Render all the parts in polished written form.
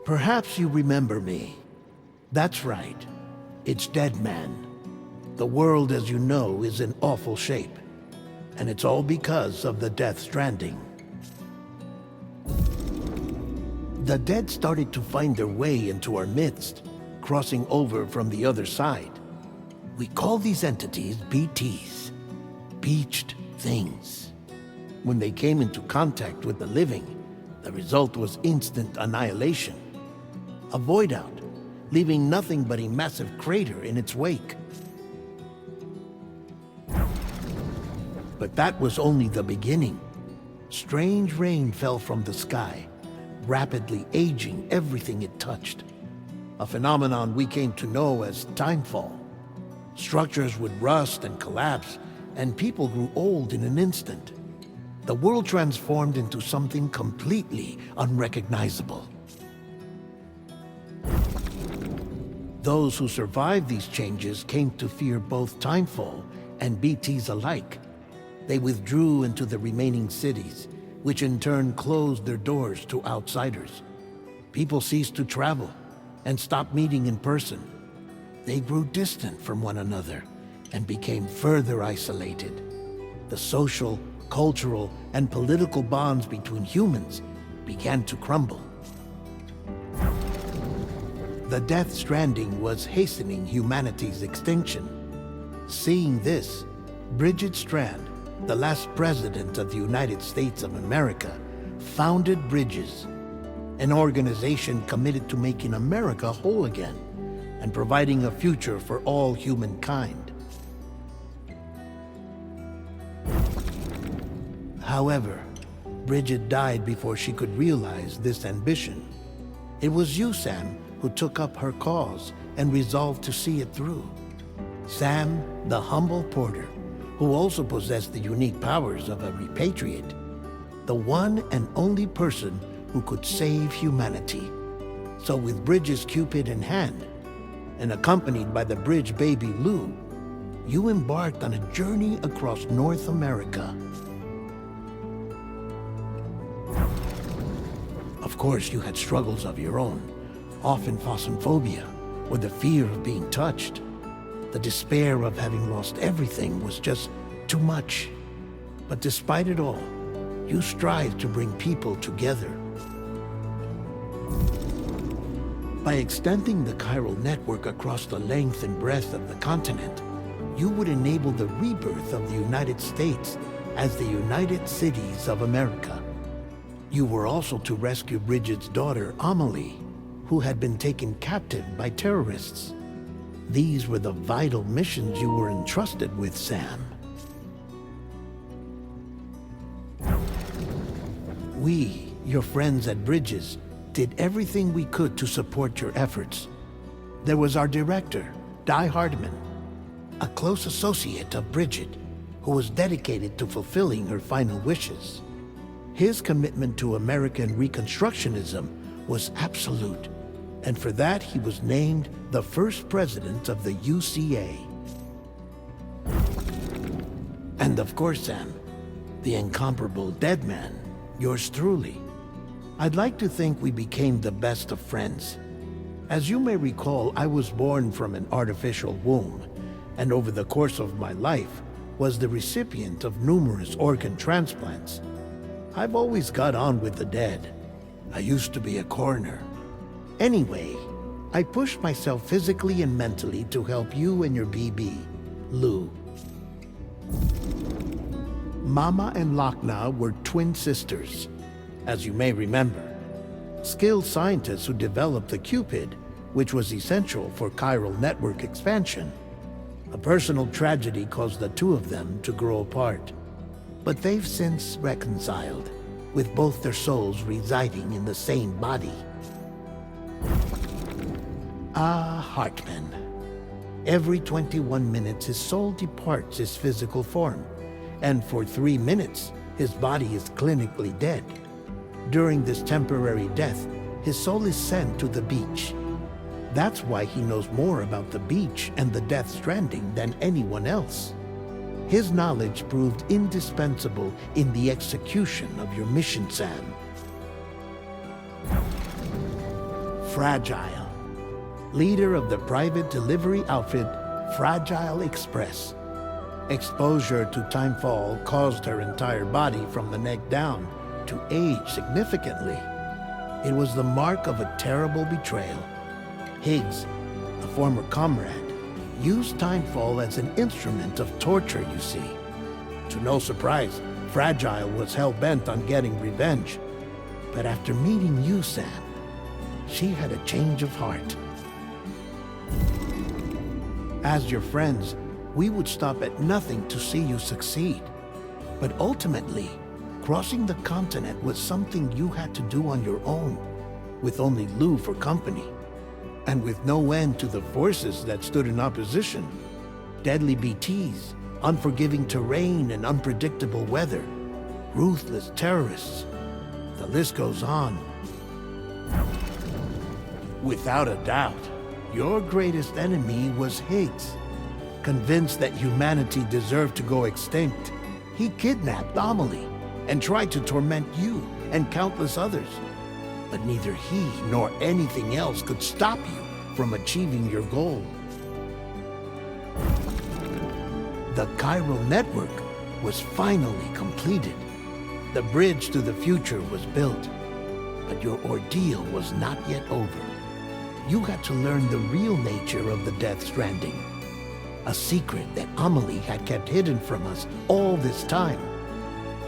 Perhaps you remember me. That's right. It's Dead Man. The world, as you know, is in awful shape. And it's all because of the Death Stranding. The dead started to find their way into our midst, crossing over from the other side. We call these entities BTs, Beached Things. When they came into contact with the living, the result was instant annihilation. A void out, leaving nothing but a massive crater in its wake. But that was only the beginning. Strange rain fell from the sky, rapidly aging everything it touched. A phenomenon we came to know as timefall. Structures would rust and collapse, and people grew old in an instant. The world transformed into something completely unrecognizable. Those who survived these changes came to fear both timefall and BTs alike. They withdrew into the remaining cities, which in turn closed their doors to outsiders. People ceased to travel and stopped meeting in person. They grew distant from one another and became further isolated. The social, cultural, and political bonds between humans began to crumble. The Death Stranding was hastening humanity's extinction. Seeing this, Bridget Strand, the last president of the United States of America, founded Bridges, an organization committed to making America whole again and providing a future for all humankind. However, Bridget died before she could realize this ambition. It was you, Sam, who took up her cause and resolved to see it through. Sam, the humble porter, who also possessed the unique powers of a repatriate, the one and only person who could save humanity. So with Bridges' Cupid in hand, and accompanied by the bridge baby Lou, you embarked on a journey across North America. Of course, you had struggles of your own, often phosmophobia, or the fear of being touched. The despair of having lost everything was just too much. But despite it all, you strive to bring people together. By extending the chiral network across the length and breadth of the continent, you would enable the rebirth of the United States as the United Cities of America. You were also to rescue Bridget's daughter, Amelie, who had been taken captive by terrorists. These were the vital missions you were entrusted with, Sam. We, your friends at Bridges, did everything we could to support your efforts. There was our director, Di Hardman, a close associate of Bridget, who was dedicated to fulfilling her final wishes. His commitment to American Reconstructionism was absolute, and for that he was named the first president of the UCA. And of course, Sam, the incomparable Dead Man, yours truly. I'd like to think we became the best of friends. As you may recall, I was born from an artificial womb, and over the course of my life was the recipient of numerous organ transplants. I've always got on with the dead. I used to be a coroner. Anyway, I pushed myself physically and mentally to help you and your BB, Lou. Mama and Lakna were twin sisters, as you may remember. Skilled scientists who developed the Cupid, which was essential for chiral network expansion. A personal tragedy caused the two of them to grow apart. But they've since reconciled, with both their souls residing in the same body. Hartman. Every 21 minutes his soul departs his physical form, and for 3 minutes his body is clinically dead. During this temporary death, his soul is sent to the beach. That's why he knows more about the beach and the Death Stranding than anyone else. His knowledge proved indispensable in the execution of your mission, Sam. Fragile, leader of the private delivery outfit Fragile Express. Exposure to timefall caused her entire body from the neck down to age significantly. It was the mark of a terrible betrayal. Higgs, a former comrade, used timefall as an instrument of torture, you see. To no surprise, Fragile was hell-bent on getting revenge. But after meeting you, Sam, she had a change of heart. As your friends, we would stop at nothing to see you succeed. But ultimately, crossing the continent was something you had to do on your own, with only Lou for company, and with no end to the forces that stood in opposition. Deadly BTs, unforgiving terrain and unpredictable weather, ruthless terrorists. The list goes on. Without a doubt, your greatest enemy was Higgs. Convinced that humanity deserved to go extinct, he kidnapped Amelie and tried to torment you and countless others. But neither he nor anything else could stop you from achieving your goal. The chiral network was finally completed. The bridge to the future was built. But your ordeal was not yet over. You had to learn the real nature of the Death Stranding. A secret that Amelie had kept hidden from us all this time.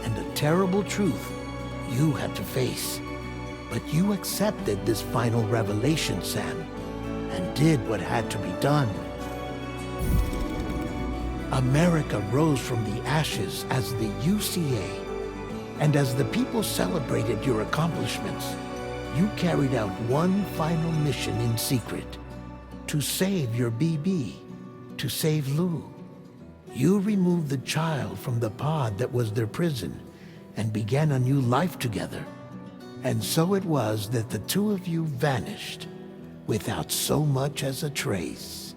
And a terrible truth you had to face. But you accepted this final revelation, Sam, and did what had to be done. America rose from the ashes as the UCA. And as the people celebrated your accomplishments, you carried out one final mission in secret. To save your BB. To save Lou. You removed the child from the pod that was their prison and began a new life together. And so it was that the two of you vanished without so much as a trace.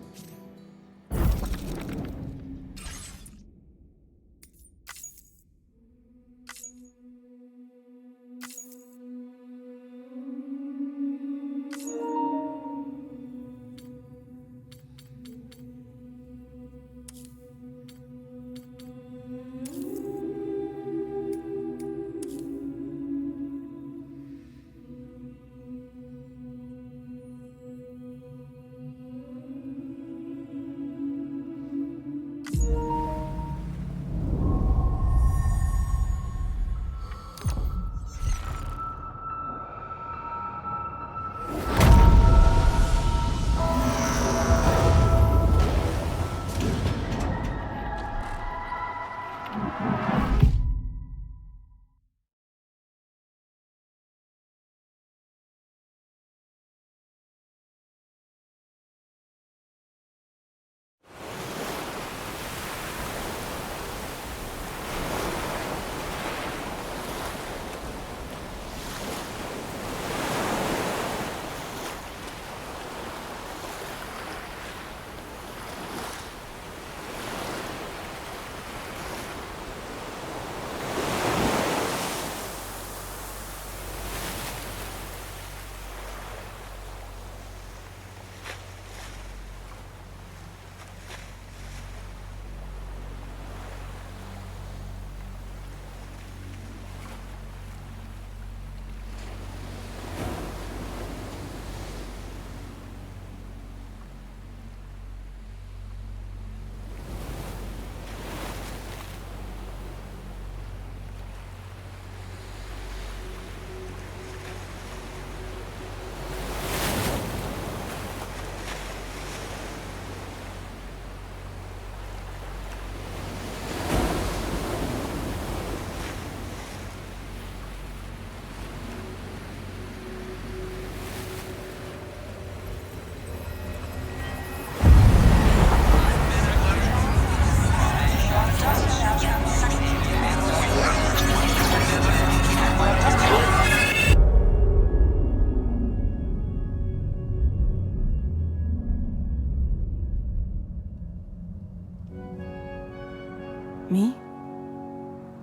Me?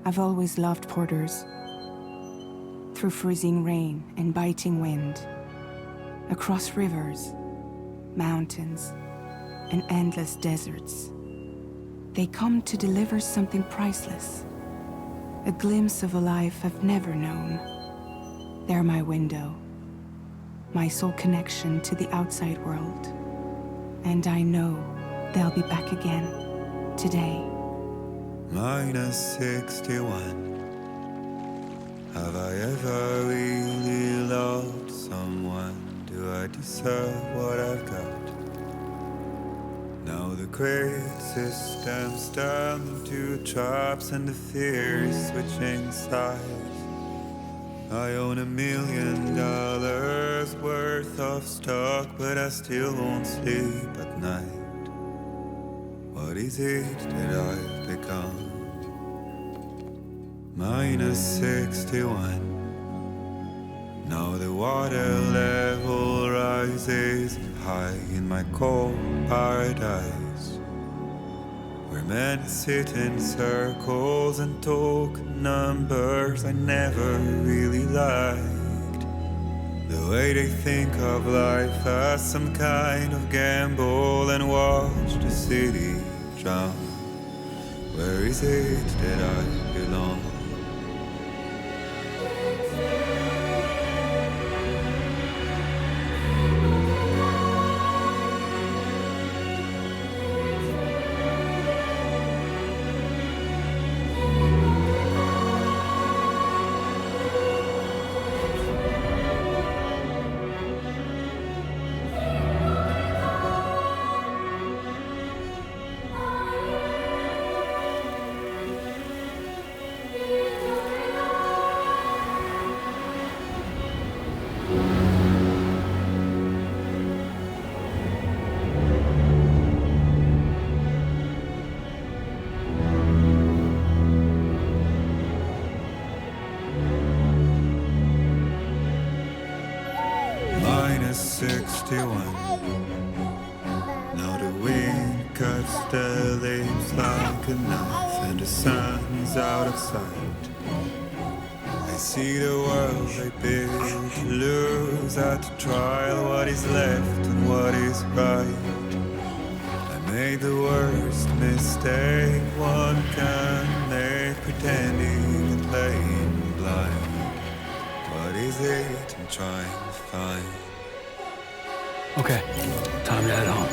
I've always loved porters. Through freezing rain and biting wind, across rivers, mountains, and endless deserts. They come to deliver something priceless, a glimpse of a life I've never known. They're my window, my sole connection to the outside world. And I know they'll be back again, today. -61. Have I ever really loved someone? Do I deserve what I've got? Now the great system's turned into traps and the fear is switching sides. I own $1 million worth of stock, but I still won't sleep at night. What is it that I've become? -61. Now the water level rises high in my cold paradise, where men sit in circles and talk numbers I never really liked. The way they think of life as some kind of gamble and watch the city drown. Where is it that I belong? -61. Now the wind cuts the leaves like a knife and the sun is out of sight. I see the world I built to lose at the trial, what is left and what is right. I made the worst mistake one can make, pretending and playing blind. What is it I'm trying to find? Okay, time to head home.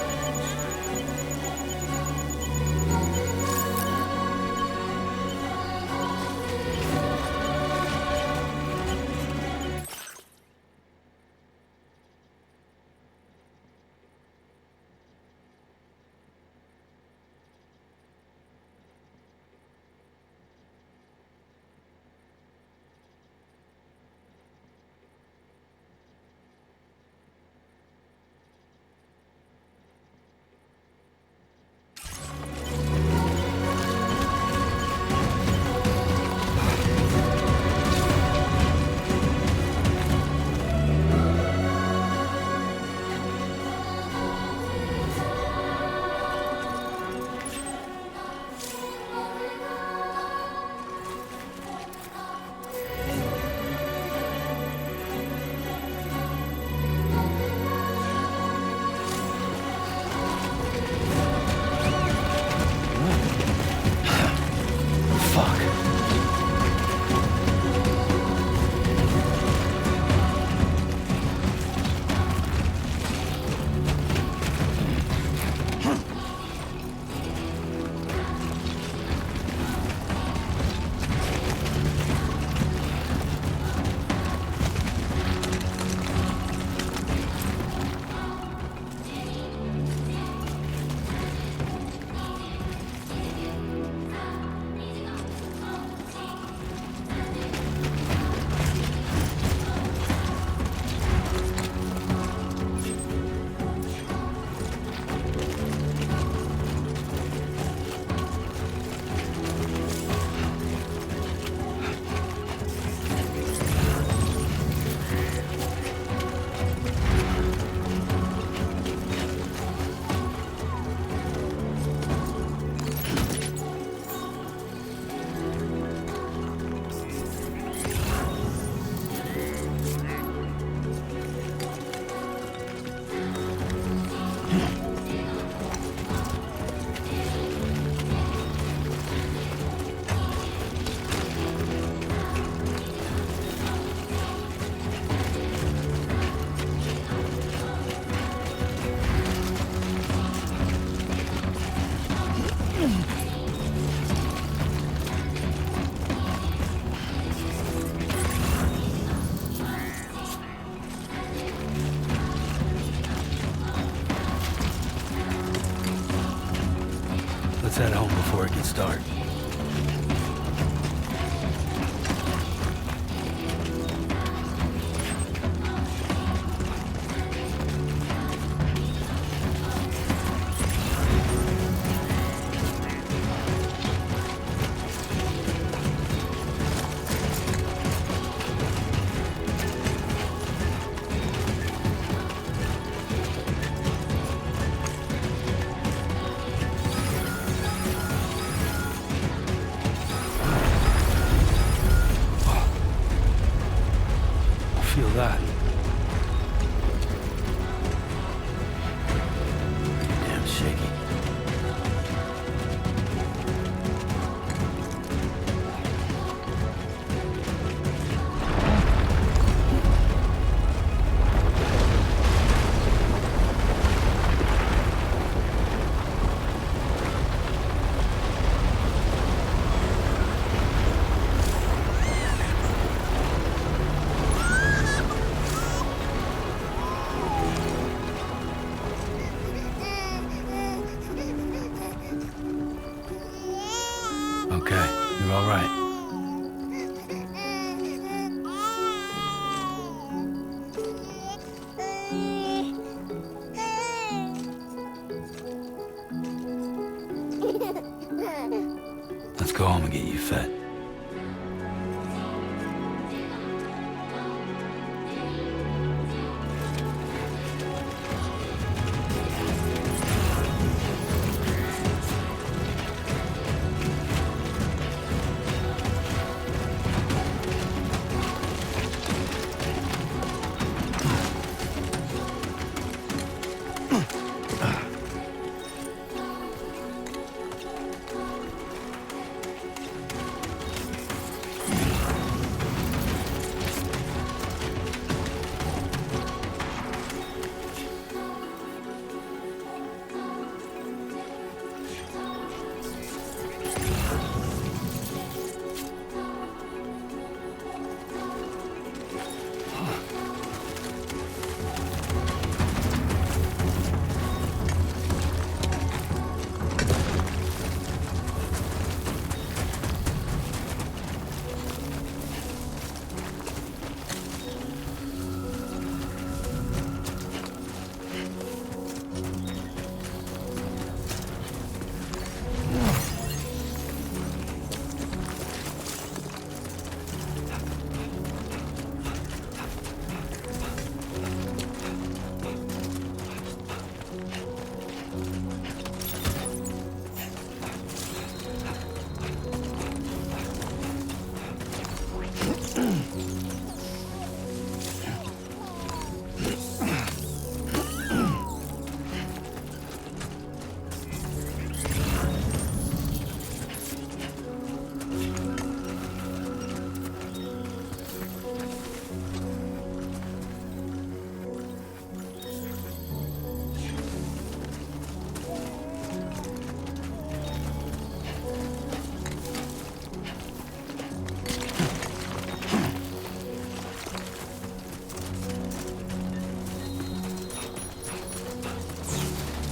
start. Feel that? Damn shaky. Okay, you're all right. Let's go home and get you fed.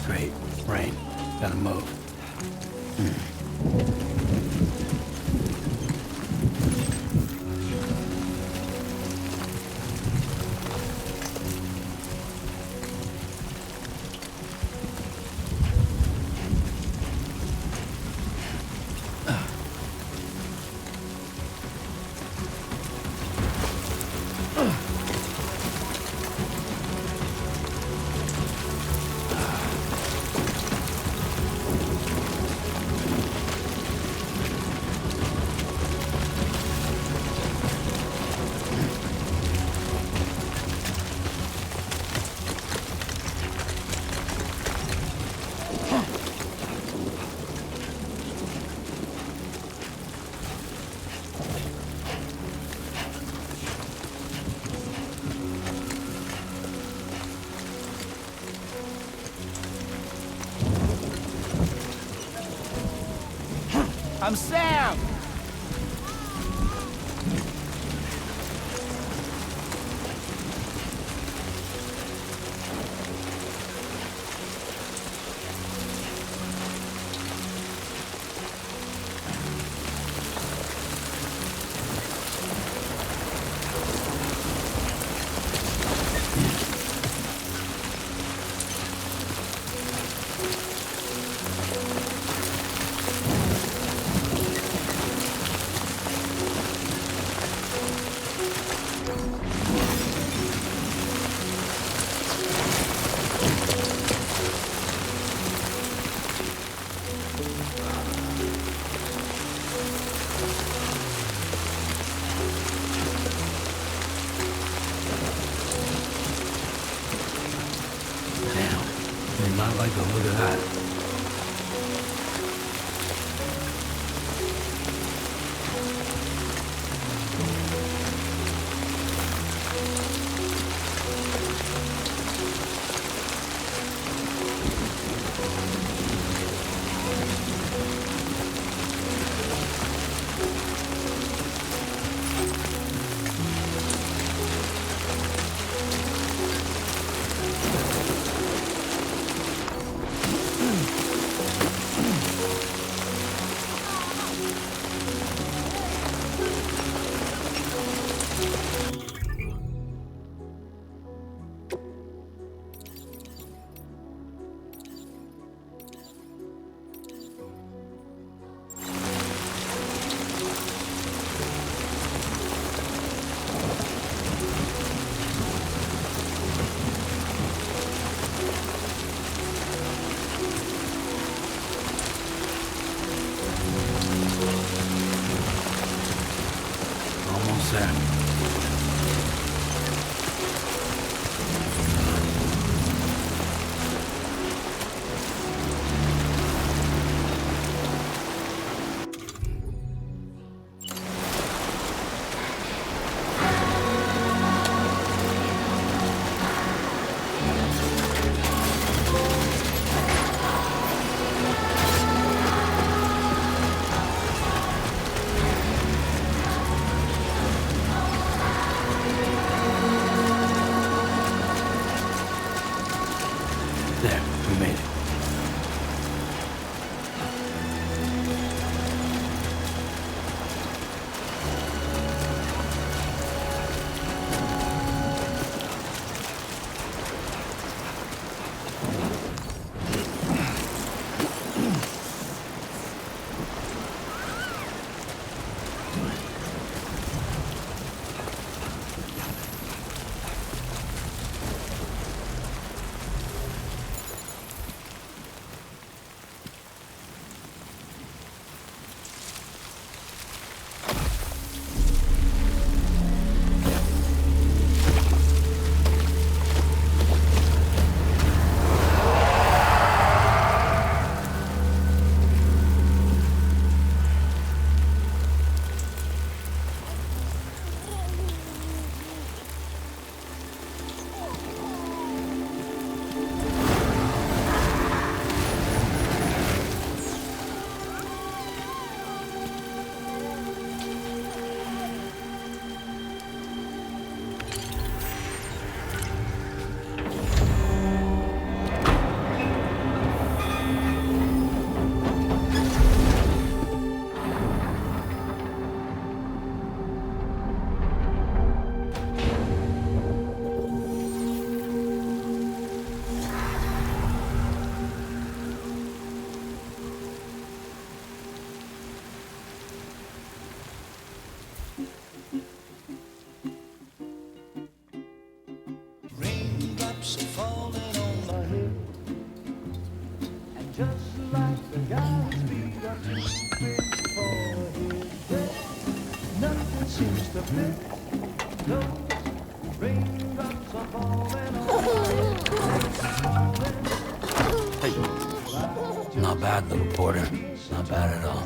Great. Rain. Gotta move. I'm Sam! I like the look of that. Almost there. There, we made it. Raindrops are falling on my head, and just like the guy's feet are too big for his head, nothing seems to fit. Those raindrops are falling on my head. Hey, not bad, little porter. Not bad at all.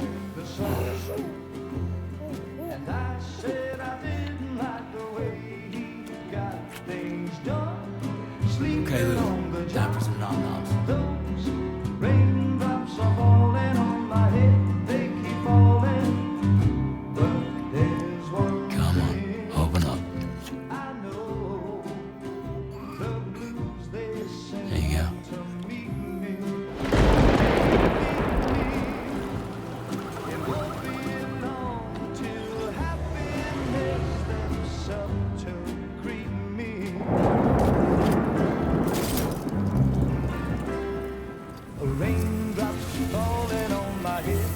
And I said I didn't like the way he got things done. Okay, Lou. Time for some nom-noms. Those raindrops are falling on my head, they keep falling. But there's one Come on, thing open up. I know, the blues they sing There you go. to meet me. It won't be long till happiness steps up to greet me. Raindrops falling on my head,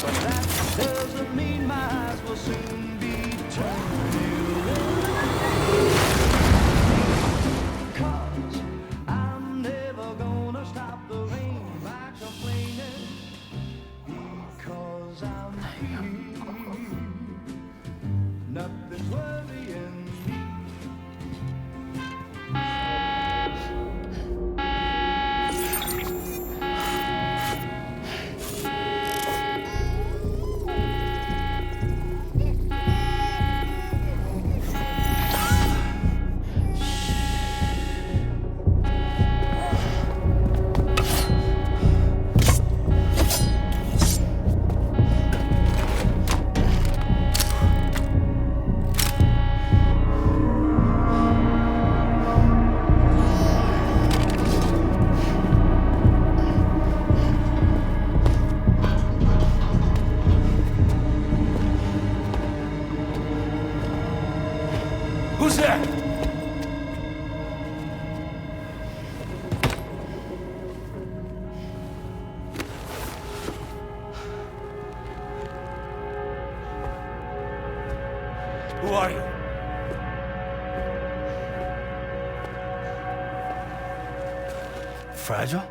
but that doesn't mean my eyes will soon be turning red. 'Cause I'm never gonna stop the rain by complaining, because I'm free. Nothing's worrying me. Who's there? Who are you? Fragile?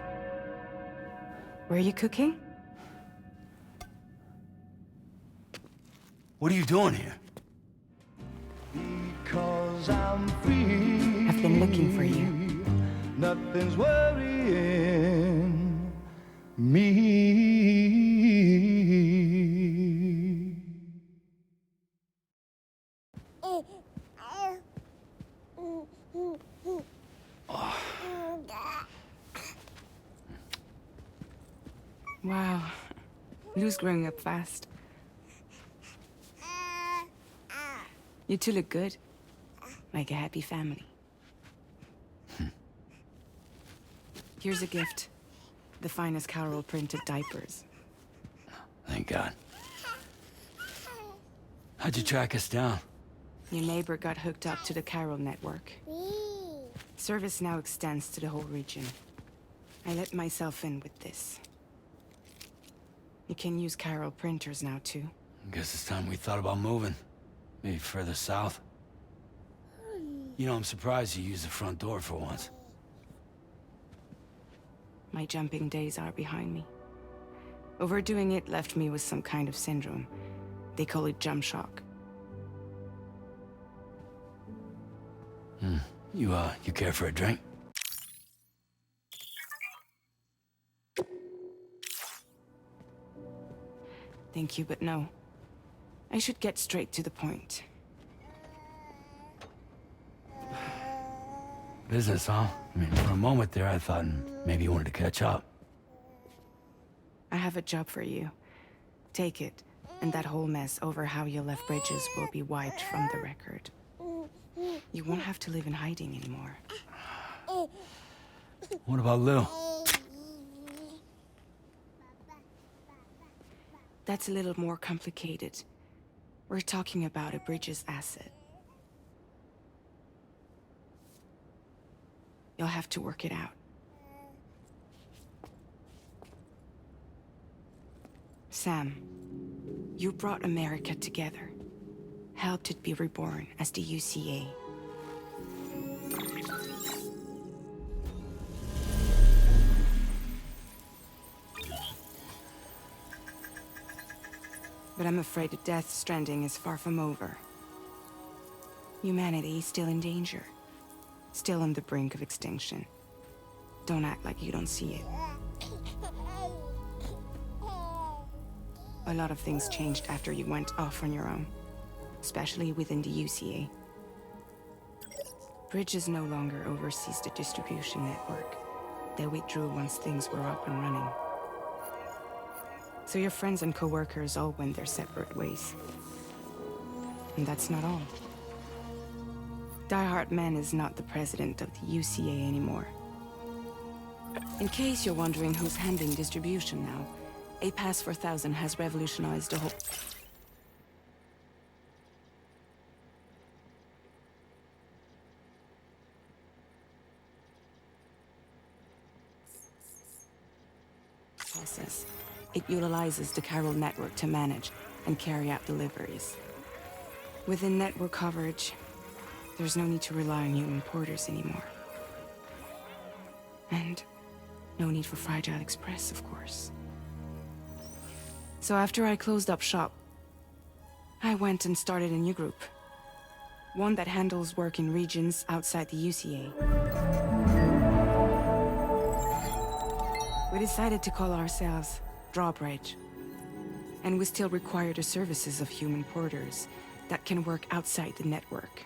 Were you cooking? What are you doing here? Because I'm free. I've been looking for you. Nothing's worrying me. Wow. Lou's growing up fast. You two look good. Like a happy family. Here's a gift. The finest Carol printed diapers. Thank God. How'd you track us down? Your neighbor got hooked up to the Carol network. Service now extends to the whole region. I let myself in with this. You can use Carol printers now, too. Guess it's time we thought about moving. Maybe further south. You know, I'm surprised you used the front door for once. My jumping days are behind me. Overdoing it left me with some kind of syndrome. They call it jump shock. You care for a drink? Thank you, but no. I should get straight to the point. Business, huh? I mean, for a moment there, I thought maybe you wanted to catch up. I have a job for you. Take it, and that whole mess over how you left Bridges will be wiped from the record. You won't have to live in hiding anymore. What about Lou? That's a little more complicated. We're talking about a Bridges asset. You'll have to work it out. Sam, you brought America together. Helped it be reborn as the UCA. But I'm afraid that Death Stranding is far from over. Humanity is still in danger. Still on the brink of extinction. Don't act like you don't see it. A lot of things changed after you went off on your own. Especially within the UCA. Bridges no longer oversees the distribution network. They withdrew once things were up and running. So your friends and co-workers all went their separate ways. And that's not all. Die Hard Man is not the president of the UCA anymore. In case you're wondering who's handling distribution now, a Pass for 1,000 has revolutionized the whole... process. It utilizes the Carol network to manage and carry out deliveries. Within network coverage, there's no need to rely on human porters anymore. And no need for Fragile Express, of course. So after I closed up shop, I went and started a new group. One that handles work in regions outside the UCA. We decided to call ourselves Drawbridge. And we still require the services of human porters that can work outside the network.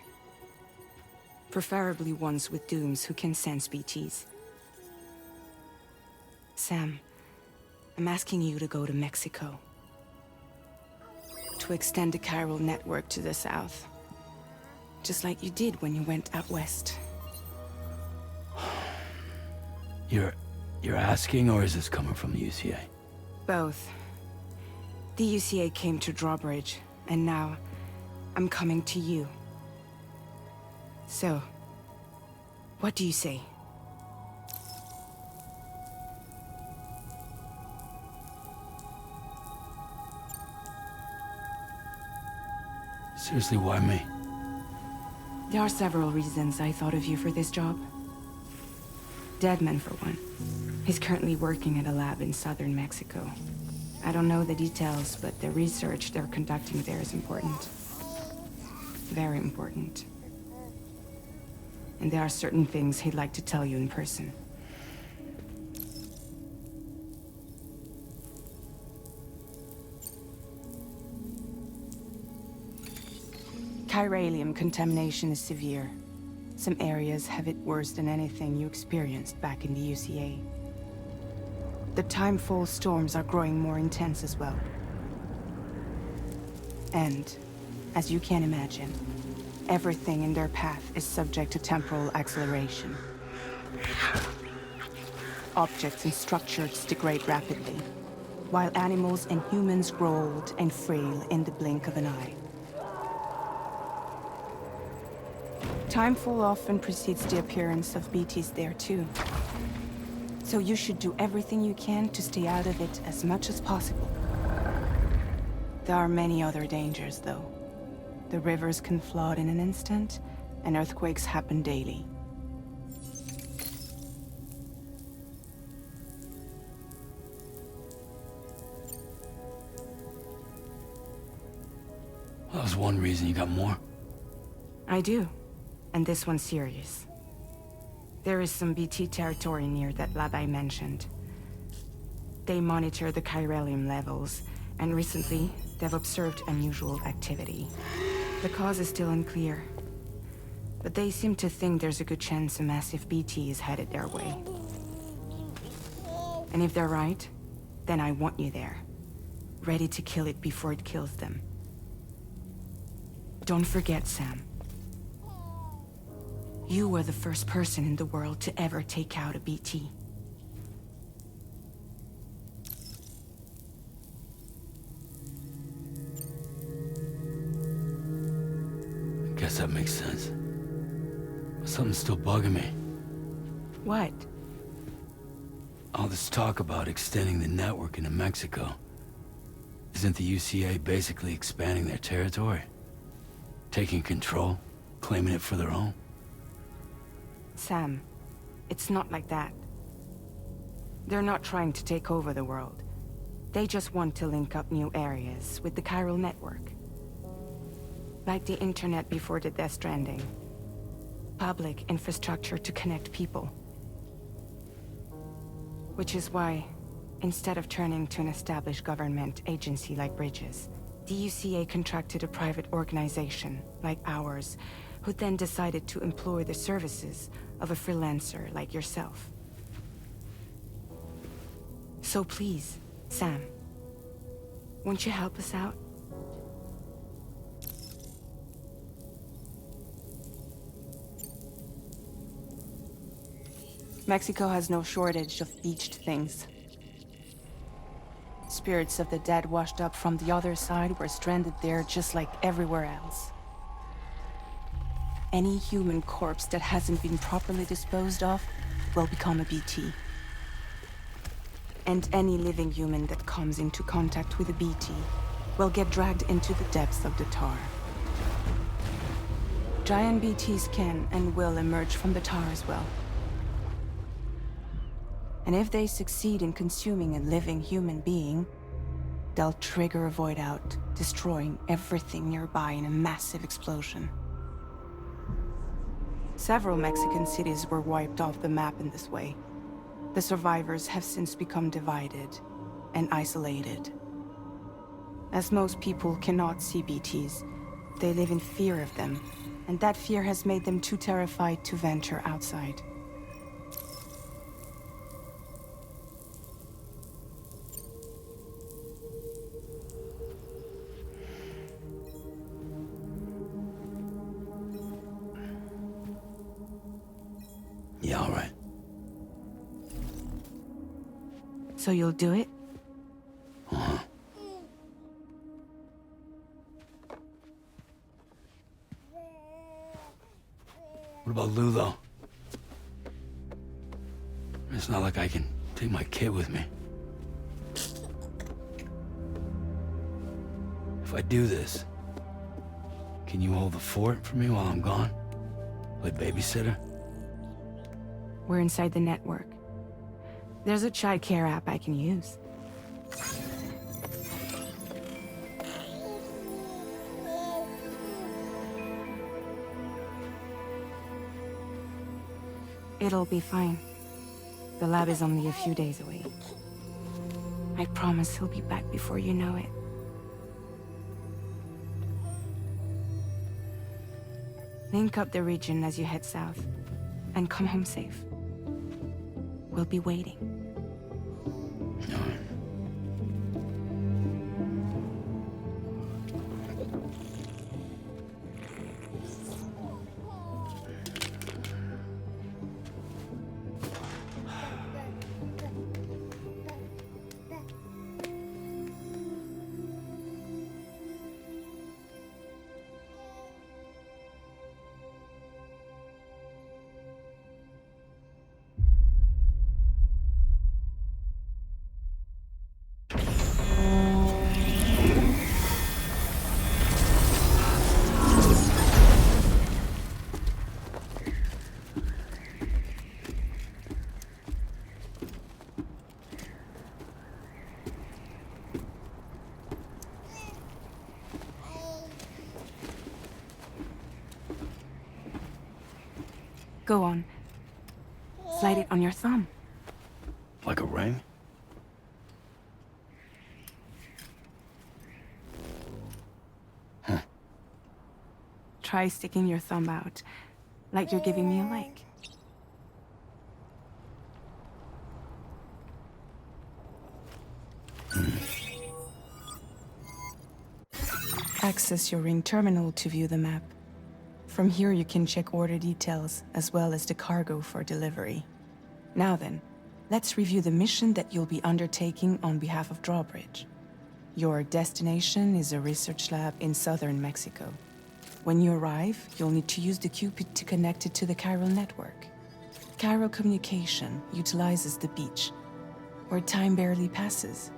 Preferably ones with dooms who can sense BTs. Sam, I'm asking you to go to Mexico. To extend the Carol network to the south. Just like you did when you went out west. You're asking, or is this coming from the UCA? Both. The UCA came to Drawbridge, and now I'm coming to you. So, what do you say? Seriously, why me? There are several reasons I thought of you for this job. Deadman, for one. He's currently working at a lab in southern Mexico. I don't know the details, but the research they're conducting there is important. Very important. And there are certain things he'd like to tell you in person. Chiralium contamination is severe. Some areas have it worse than anything you experienced back in the UCA. The timefall storms are growing more intense as well. And, as you can imagine, everything in their path is subject to temporal acceleration. Objects and structures degrade rapidly, while animals and humans grow old and frail in the blink of an eye. Timefall often precedes the appearance of BTs there too. So you should do everything you can to stay out of it as much as possible. There are many other dangers, though. The rivers can flood in an instant, and earthquakes happen daily. That was one reason. You got more? I do. And this one's serious. There is some BT territory near that lab I mentioned. They monitor the chiralium levels, and recently, they've observed unusual activity. The cause is still unclear, but they seem to think there's a good chance a massive BT is headed their way. And if they're right, then I want you there, ready to kill it before it kills them. Don't forget, Sam. You were the first person in the world to ever take out a BT. Guess that makes sense. But something's still bugging me. What? All this talk about extending the network into Mexico. Isn't the UCA basically expanding their territory? Taking control? Claiming it for their own? Sam, it's not like that. They're not trying to take over the world. They just want to link up new areas with the chiral network. Like the internet before the Death Stranding. Public infrastructure to connect people. Which is why, instead of turning to an established government agency like Bridges, the UCA contracted a private organization, like ours, who then decided to employ the services of a freelancer like yourself. So please, Sam, won't you help us out? Mexico has no shortage of beached things. Spirits of the dead washed up from the other side were stranded there just like everywhere else. Any human corpse that hasn't been properly disposed of will become a BT. And any living human that comes into contact with a BT will get dragged into the depths of the tar. Giant BTs can and will emerge from the tar as well. And if they succeed in consuming a living human being, they'll trigger a void out, destroying everything nearby in a massive explosion. Several Mexican cities were wiped off the map in this way. The survivors have since become divided and isolated. As most people cannot see BTs, they live in fear of them, and that fear has made them too terrified to venture outside. Yeah, all right. So you'll do it? Uh-huh. What about Lou, though? It's not like I can take my kid with me. If I do this, can you hold the fort for me while I'm gone? Play babysitter? We're inside the network. There's a child care app I can use. It'll be fine. The lab is only a few days away. I promise he'll be back before you know it. Link up the region as you head south, and come home safe. We'll be waiting. All right. Go on. Slide it on your thumb. Like a ring? Try sticking your thumb out, like you're giving me a like. Access your ring terminal to view the map. From here you can check order details, as well as the cargo for delivery. Now then, let's review the mission that you'll be undertaking on behalf of Drawbridge. Your destination is a research lab in southern Mexico. When you arrive, you'll need to use the Cupid to connect it to the chiral network. Chiral communication utilizes the beach, where time barely passes.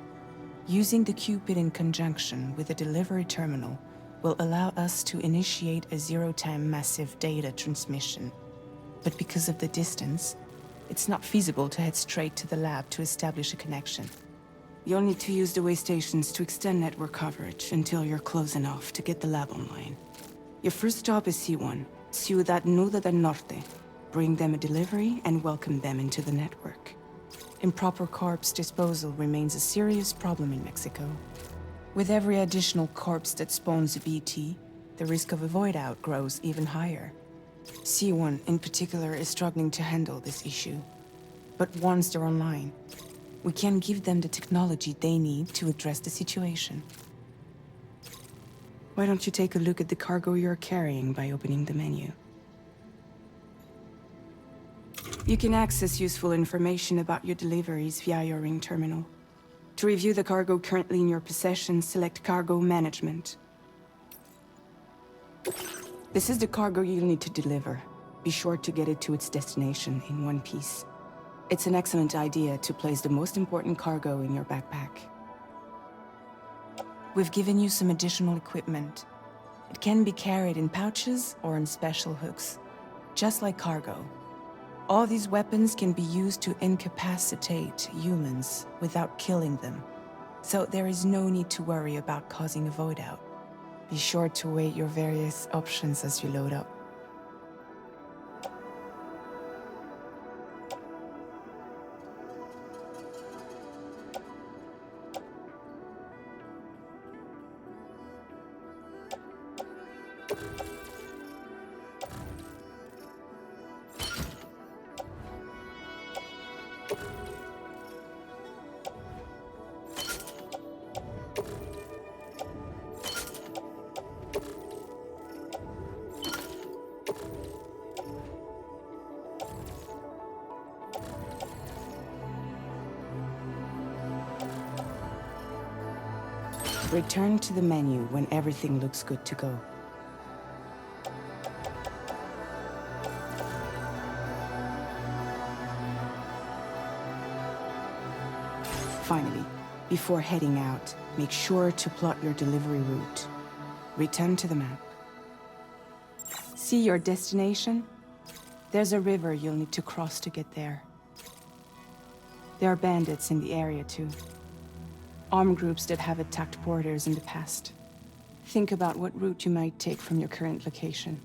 Using the Cupid in conjunction with the delivery terminal will allow us to initiate a zero-time massive data transmission. But because of the distance, it's not feasible to head straight to the lab to establish a connection. You'll need to use the way stations to extend network coverage until you're close enough to get the lab online. Your first stop is C1, Ciudad Nuda del Norte. Bring them a delivery and welcome them into the network. Improper corpse disposal remains a serious problem in Mexico. With every additional corpse that spawns a BT, the risk of a void out grows even higher. C1 in particular is struggling to handle this issue. But once they're online, we can give them the technology they need to address the situation. Why don't you take a look at the cargo you're carrying by opening the menu? You can access useful information about your deliveries via your ring terminal. To review the cargo currently in your possession, select Cargo Management. This is the cargo you'll need to deliver. Be sure to get it to its destination in one piece. It's an excellent idea to place the most important cargo in your backpack. We've given you some additional equipment. It can be carried in pouches or in special hooks, just like cargo. All these weapons can be used to incapacitate humans without killing them. So there is no need to worry about causing a void out. Be sure to weigh your various options as you load up. Return to the menu when everything looks good to go. Finally, before heading out, make sure to plot your delivery route. Return to the map. See your destination? There's a river you'll need to cross to get there. There are bandits in the area too. Armed groups that have attacked borders in the past. Think about what route you might take from your current location.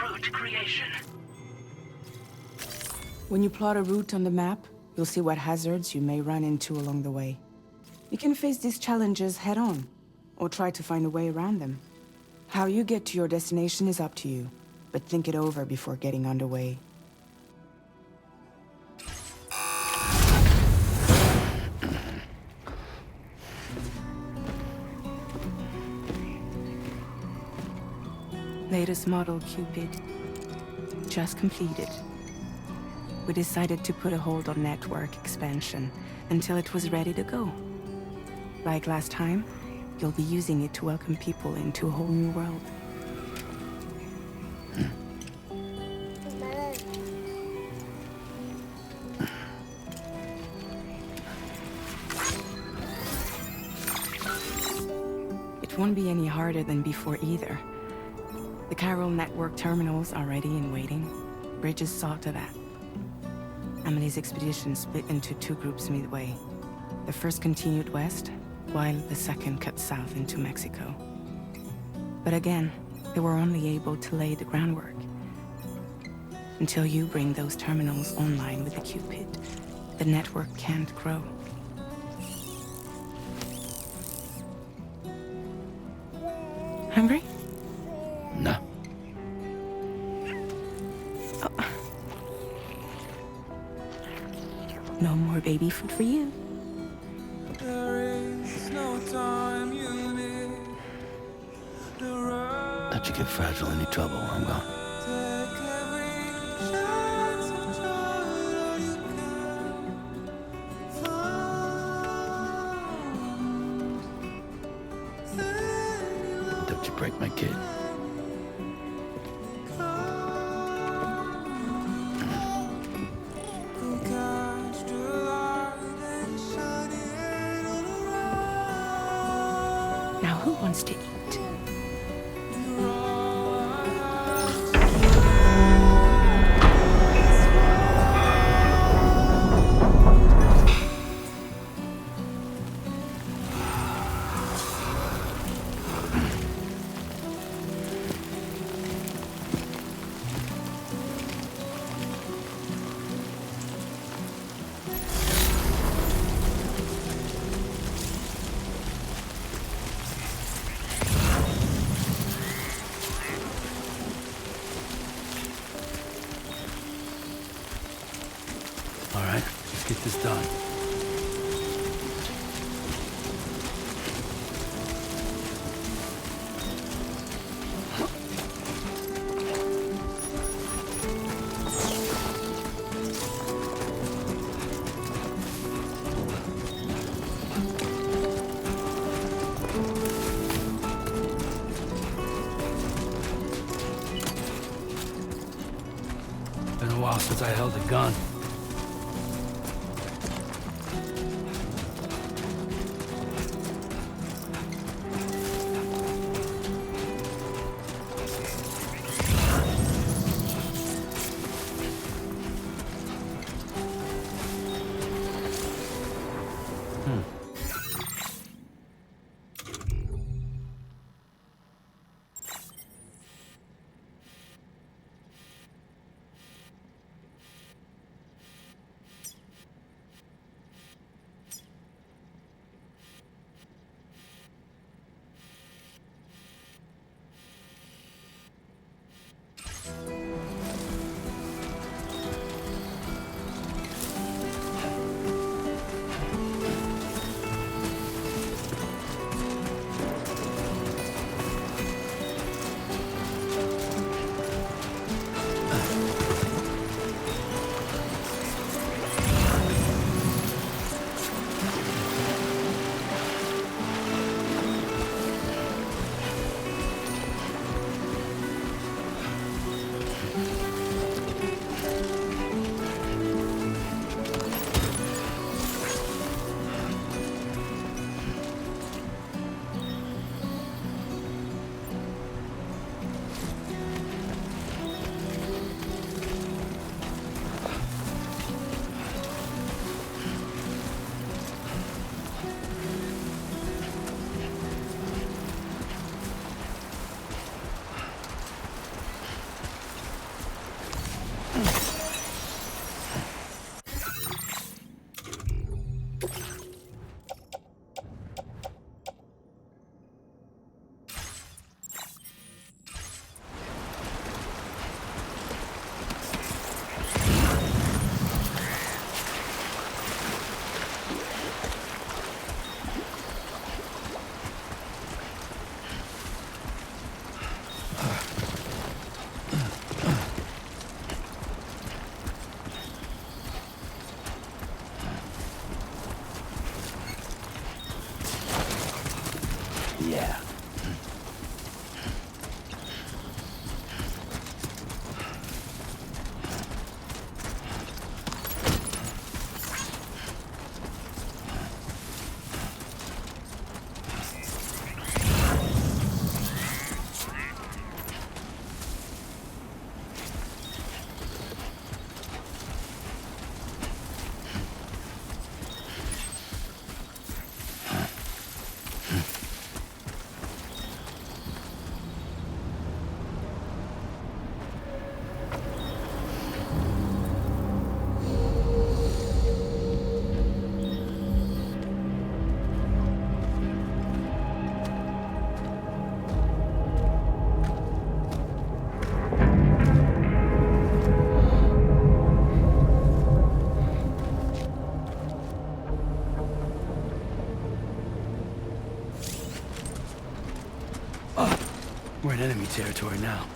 Route creation. When you plot a route on the map, you'll see what hazards you may run into along the way. You can face these challenges head-on, or try to find a way around them. How you get to your destination is up to you, but think it over before getting underway. Latest model Cupid. Just completed. We decided to put a hold on network expansion until it was ready to go. Like last time, you'll be using it to welcome people into a whole new world. It won't be any harder than before either. The Chiral network terminals are ready and waiting. Bridges saw to that. Emily's expedition split into two groups midway. The first continued west, while the second cut south into Mexico. But again, they were only able to lay the groundwork. Until you bring those terminals online with the Cupid, the network can't grow. Hungry? No. No more baby food for you. Don't you get fragile any trouble while I'm gone. Don't you break my kid. Now who wants to eat? get this done. Been a while since I held a gun. Yeah. We're in enemy territory now.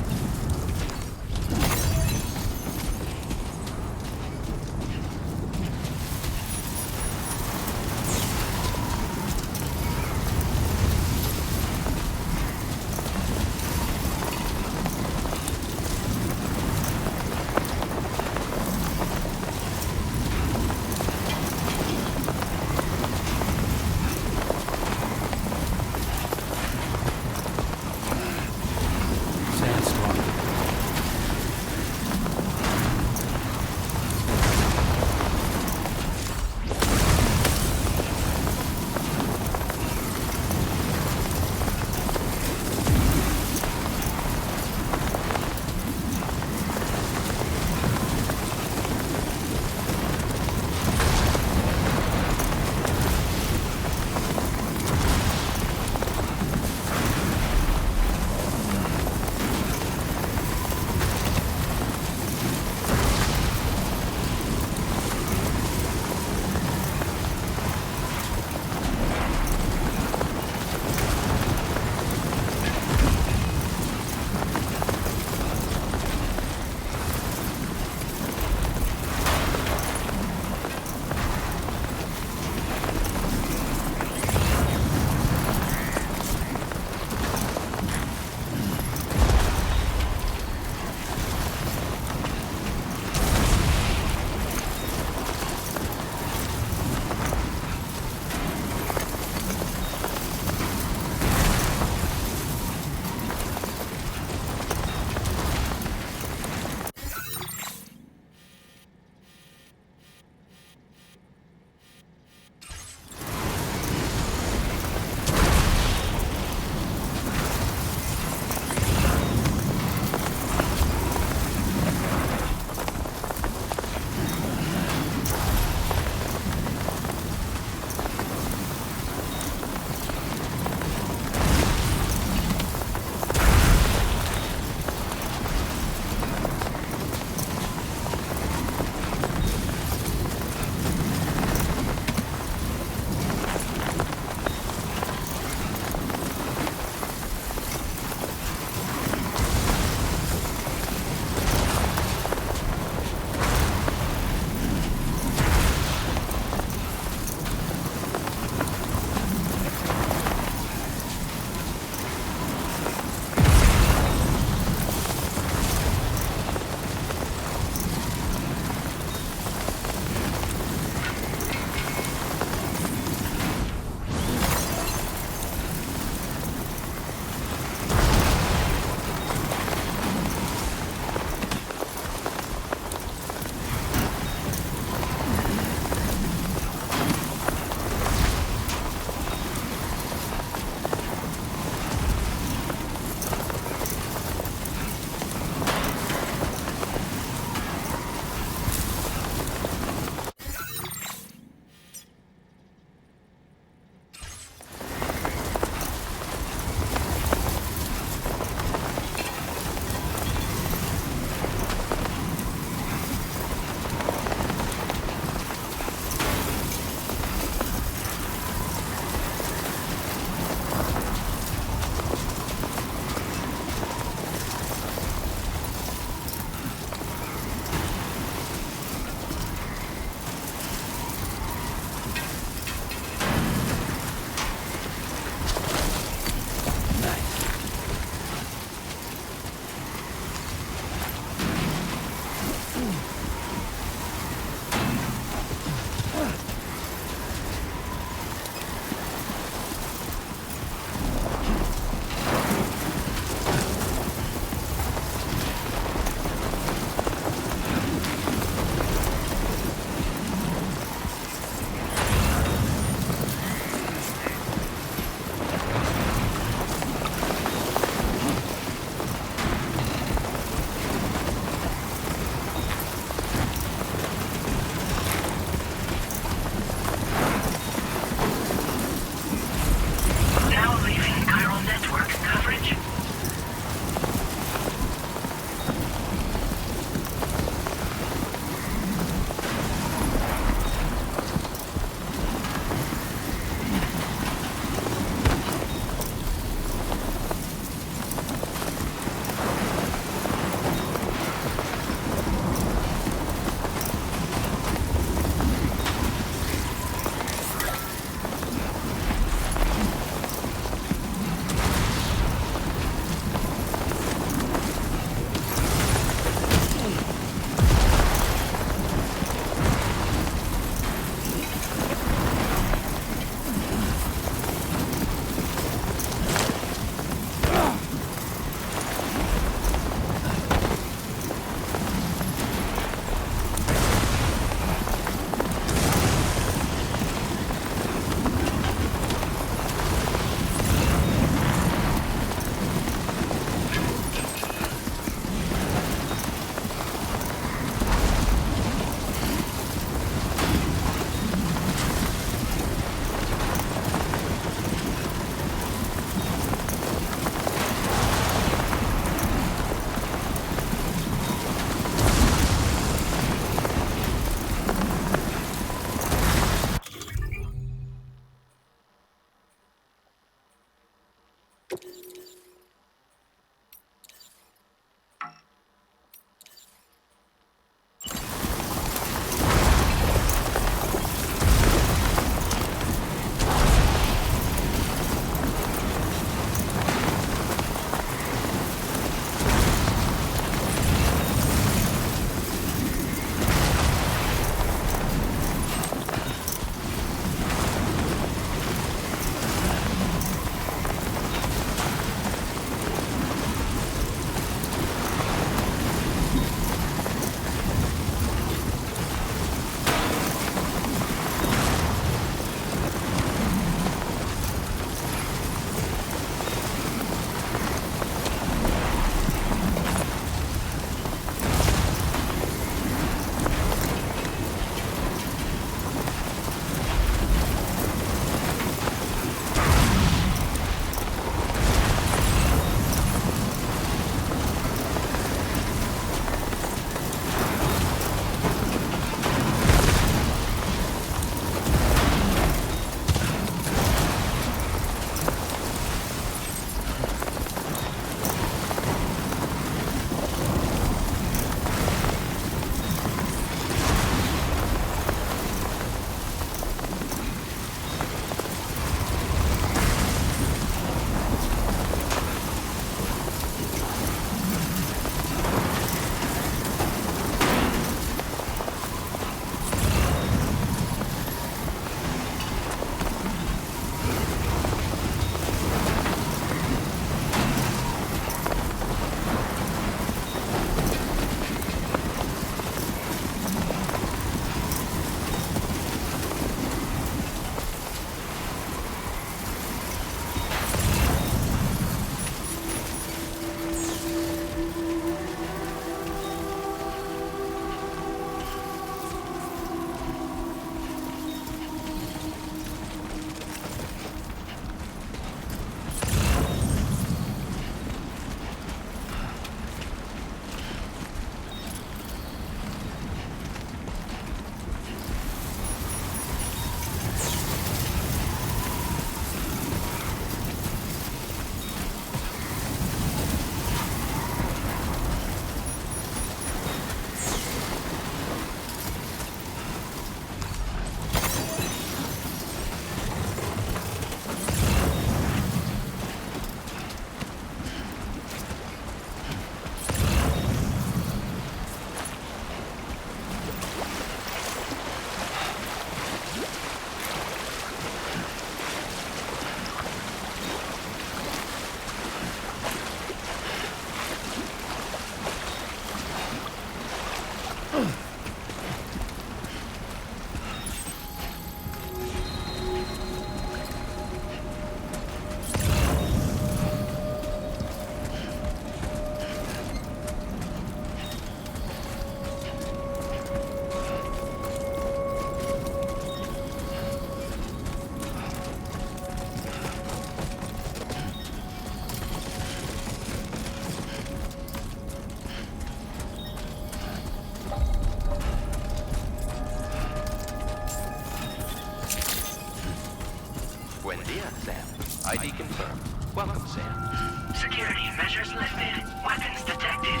Buen dia, Sam. ID confirmed. Welcome, Sam. Security measures lifted. Weapons detected.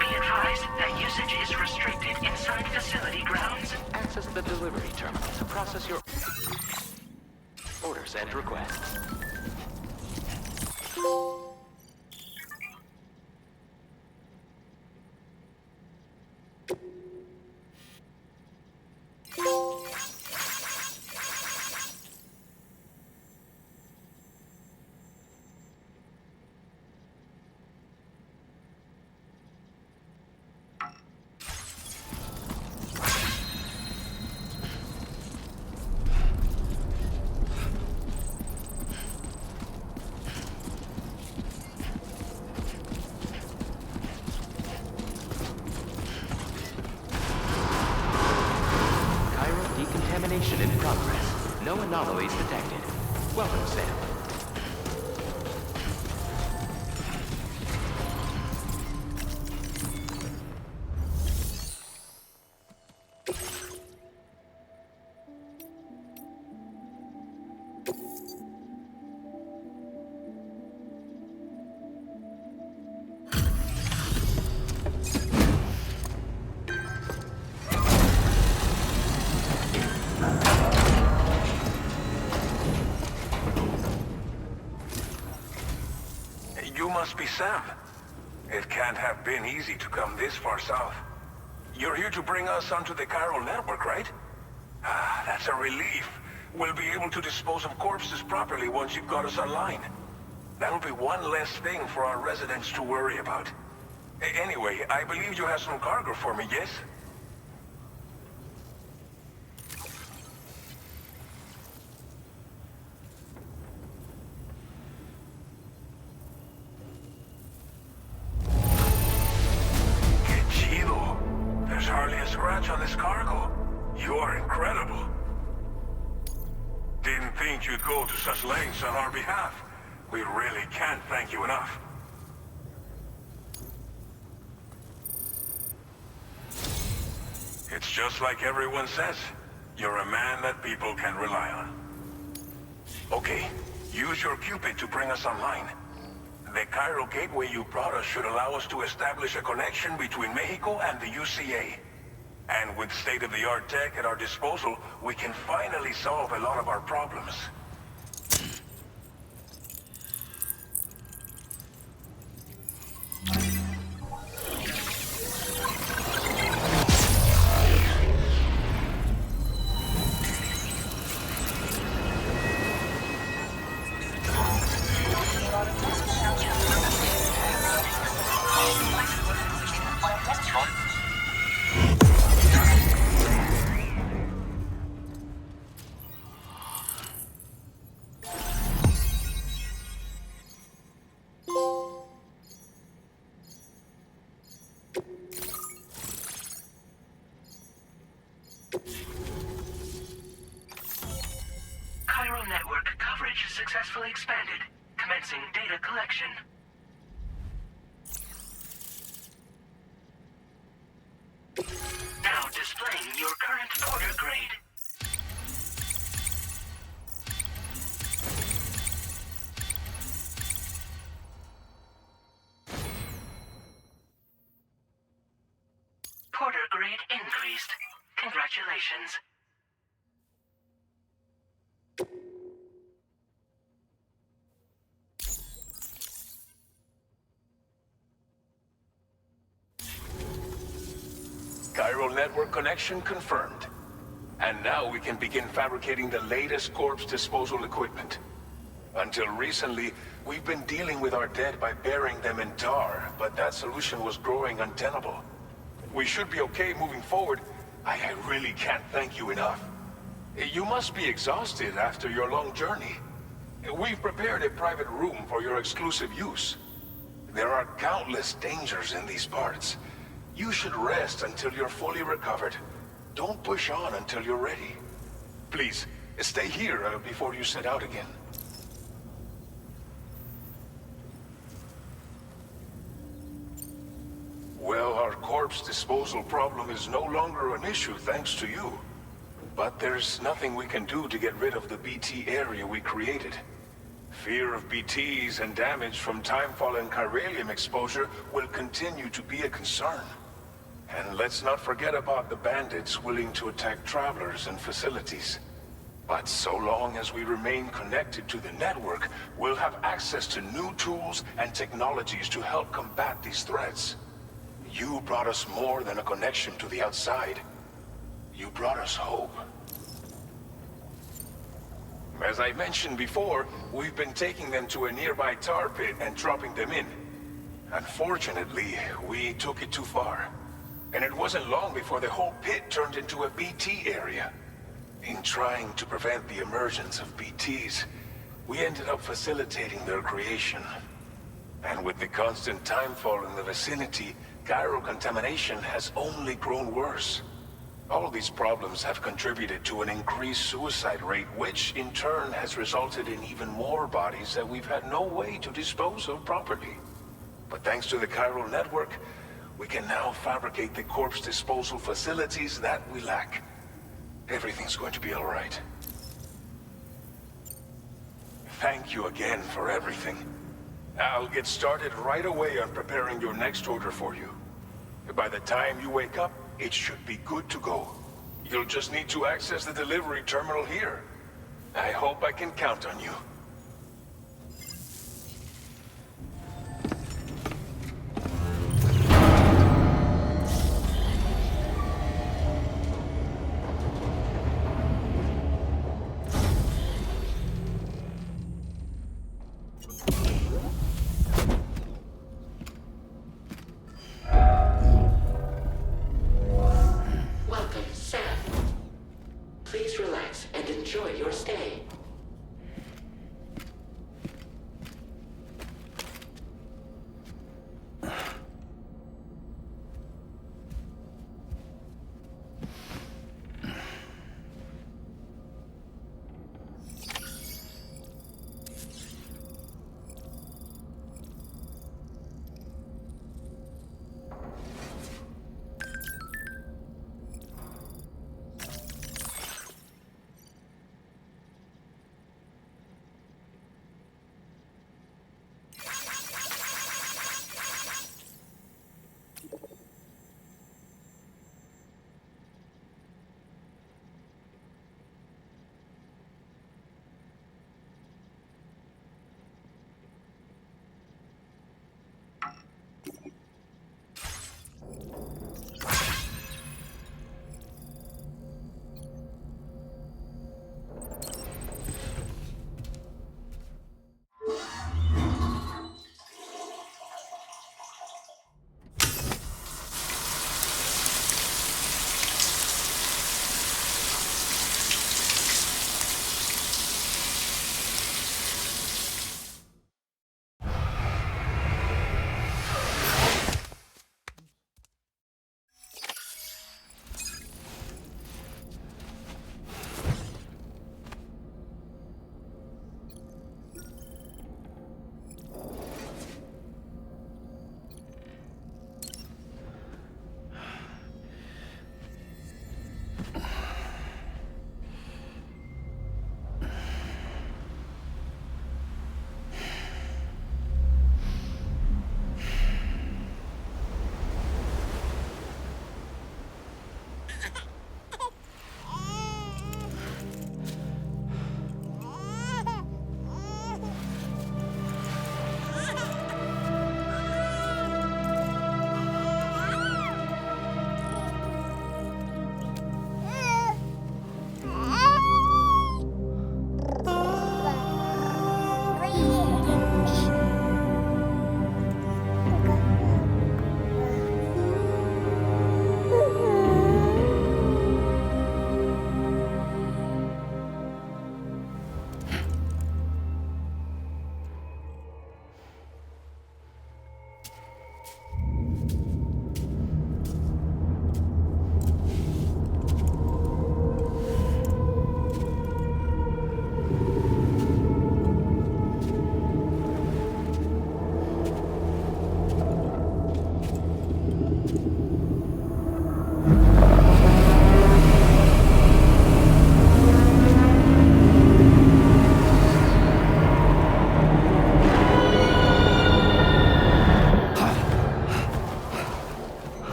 Be advised that usage is restricted inside facility grounds. Access the delivery terminal to process your orders and requests. Decontamination in progress. No anomalies detected. Welcome, Sam. You must be Sam. It can't have been easy to come this far south. You're here to bring us onto the chiral network, right? Ah, that's a relief. We'll be able to dispose of corpses properly once you've got us online. That'll be one less thing for our residents to worry about. Anyway, I believe you have some cargo for me, yes? There's hardly a scratch on this cargo. You are incredible. Didn't think you'd go to such lengths on our behalf. We really can't thank you enough. It's just like everyone says. You're a man that people can rely on. Okay, use your Cupid to bring us online. The chiral gateway you brought us should allow us to establish a connection between Mexico and the UCA. And with state-of-the-art tech at our disposal, we can finally solve a lot of our problems. Chiral network coverage successfully expanded. Commencing data collection. Now displaying your current porter grade. Porter grade increased. Congratulations. Chiral network connection confirmed. And now we can begin fabricating the latest corpse disposal equipment. Until recently, we've been dealing with our dead by burying them in tar, but that solution was growing untenable. We should be okay moving forward. I really can't thank you enough. You must be exhausted after your long journey. We've prepared a private room for your exclusive use. There are countless dangers in these parts. You should rest until you're fully recovered. Don't push on until you're ready. Please, stay here before you set out again. Well, our corpse disposal problem is no longer an issue thanks to you. But there's nothing we can do to get rid of the BT area we created. Fear of BTs and damage from timefall and chiralium exposure will continue to be a concern. And let's not forget about the bandits willing to attack travelers and facilities. But so long as we remain connected to the network, we'll have access to new tools and technologies to help combat these threats. You brought us more than a connection to the outside. You brought us hope. As I mentioned before, we've been taking them to a nearby tar pit and dropping them in. Unfortunately, we took it too far. And it wasn't long before the whole pit turned into a BT area. In trying to prevent the emergence of BTs, we ended up facilitating their creation. And with the constant timefall in the vicinity, gyro contamination has only grown worse. All these problems have contributed to an increased suicide rate, which in turn has resulted in even more bodies that we've had no way to dispose of properly. But thanks to the chiral network, we can now fabricate the corpse disposal facilities that we lack. Everything's going to be all right. Thank you again for everything. I'll get started right away on preparing your next order for you. By the time you wake up, it should be good to go. You'll just need to access the delivery terminal here. I hope I can count on you. Welcome, Sam. Please relax and enjoy your stay.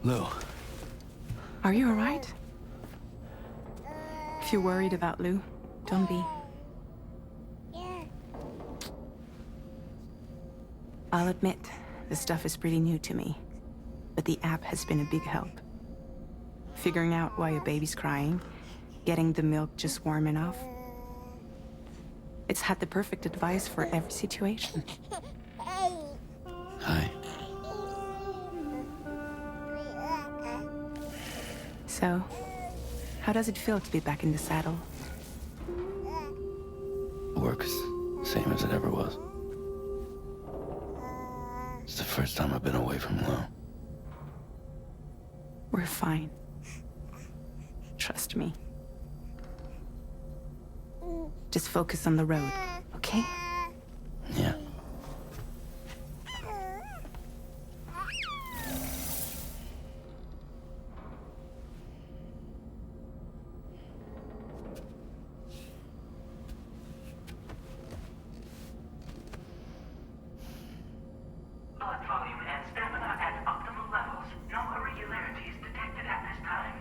Lou, Are you alright? If you're worried about Lou, don't be. I'll admit, the stuff is pretty new to me, but the app has been a big help. Figuring out why a baby's crying, getting the milk just warm enough. It's had the perfect advice for every situation. hi. So, how does it feel to be back in the saddle? Work is the same as it ever was. It's the first time I've been away from Lou. We're fine. Trust me. Just focus on the road, okay? Yeah. Blood volume and stamina at optimal levels. No irregularities detected at this time.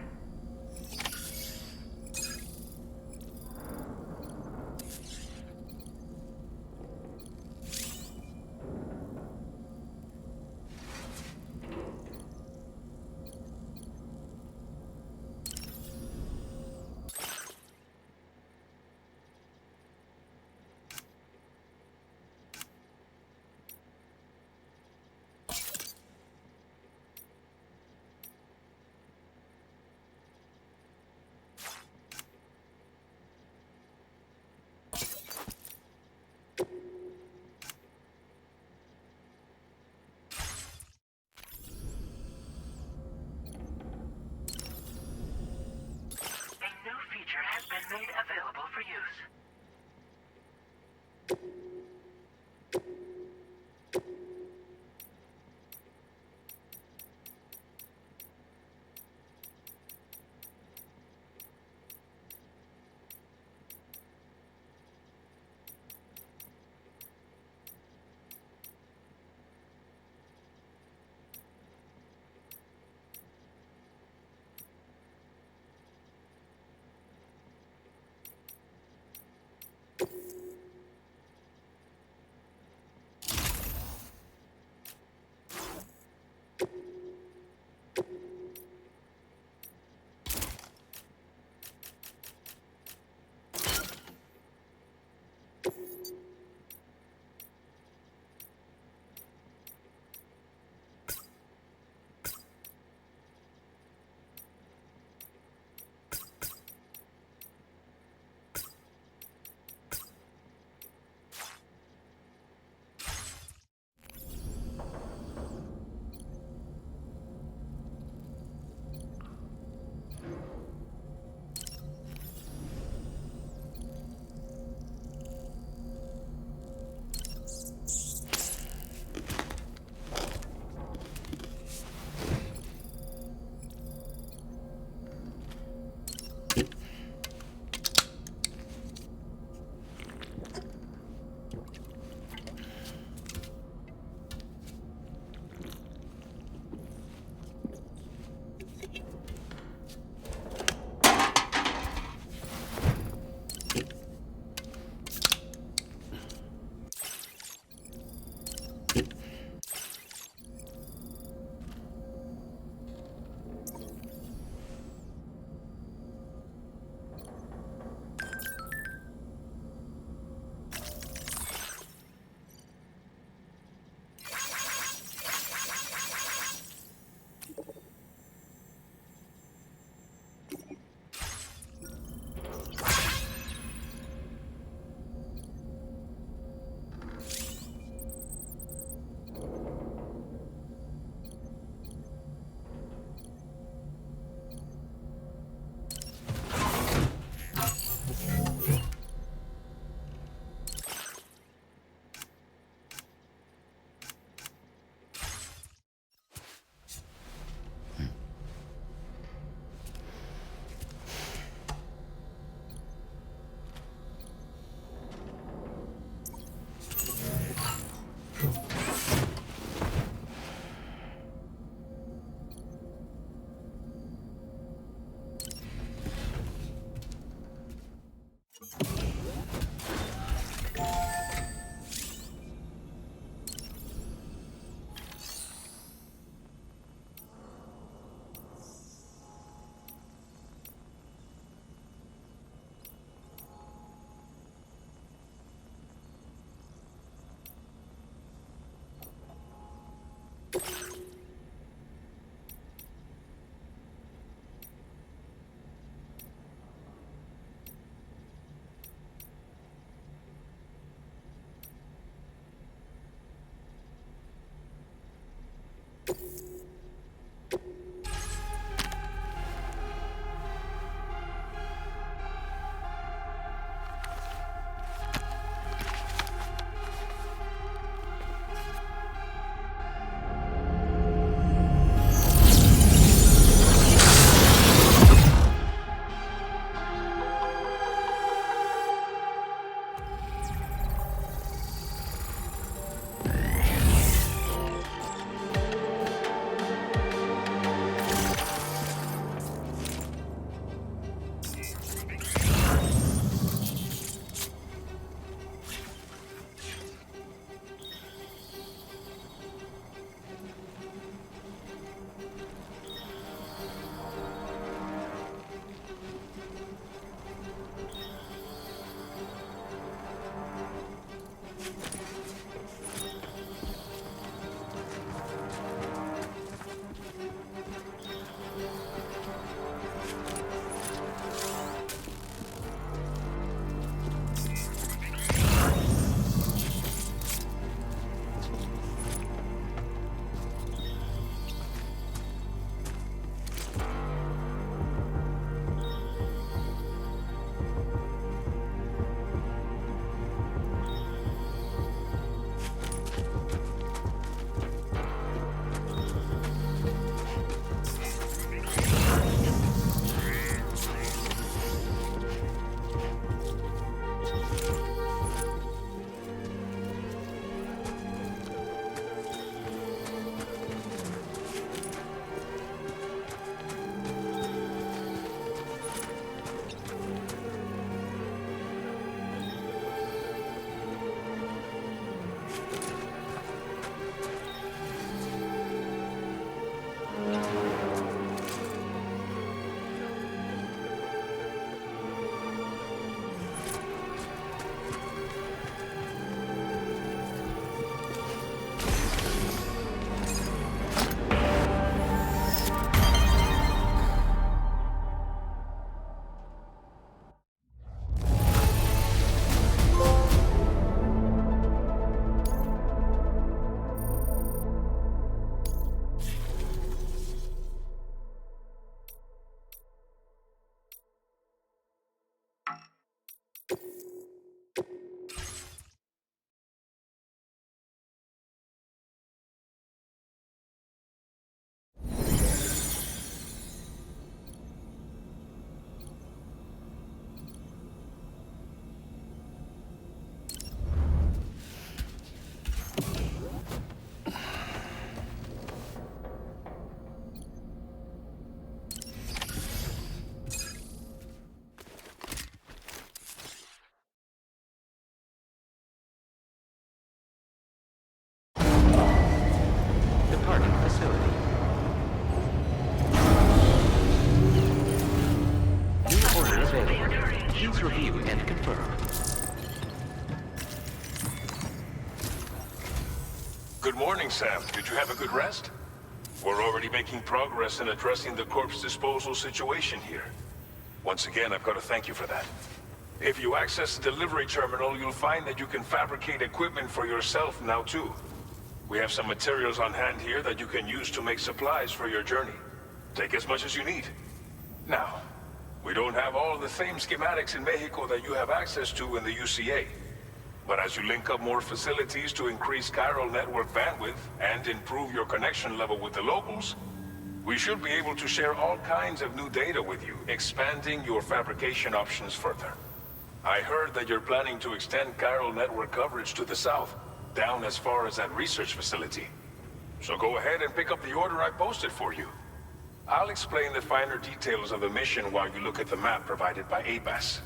Departing facility. New order available. Please review and confirm. Good morning, Sam. Did you have a good rest? We're already making progress in addressing the corpse disposal situation here. Once again, I've got to thank you for that. If you access the delivery terminal, you'll find that you can fabricate equipment for yourself now too. We have some materials on hand here that you can use to make supplies for your journey. Take as much as you need. Now, we don't have all the same schematics in Mexico that you have access to in the UCA. But as you link up more facilities to increase chiral network bandwidth and improve your connection level with the locals, we should be able to share all kinds of new data with you, expanding your fabrication options further. I heard that you're planning to extend chiral network coverage to the south, down as far as that research facility. So go ahead and pick up the order I posted for you. I'll explain the finer details of the mission while you look at the map provided by ABAS.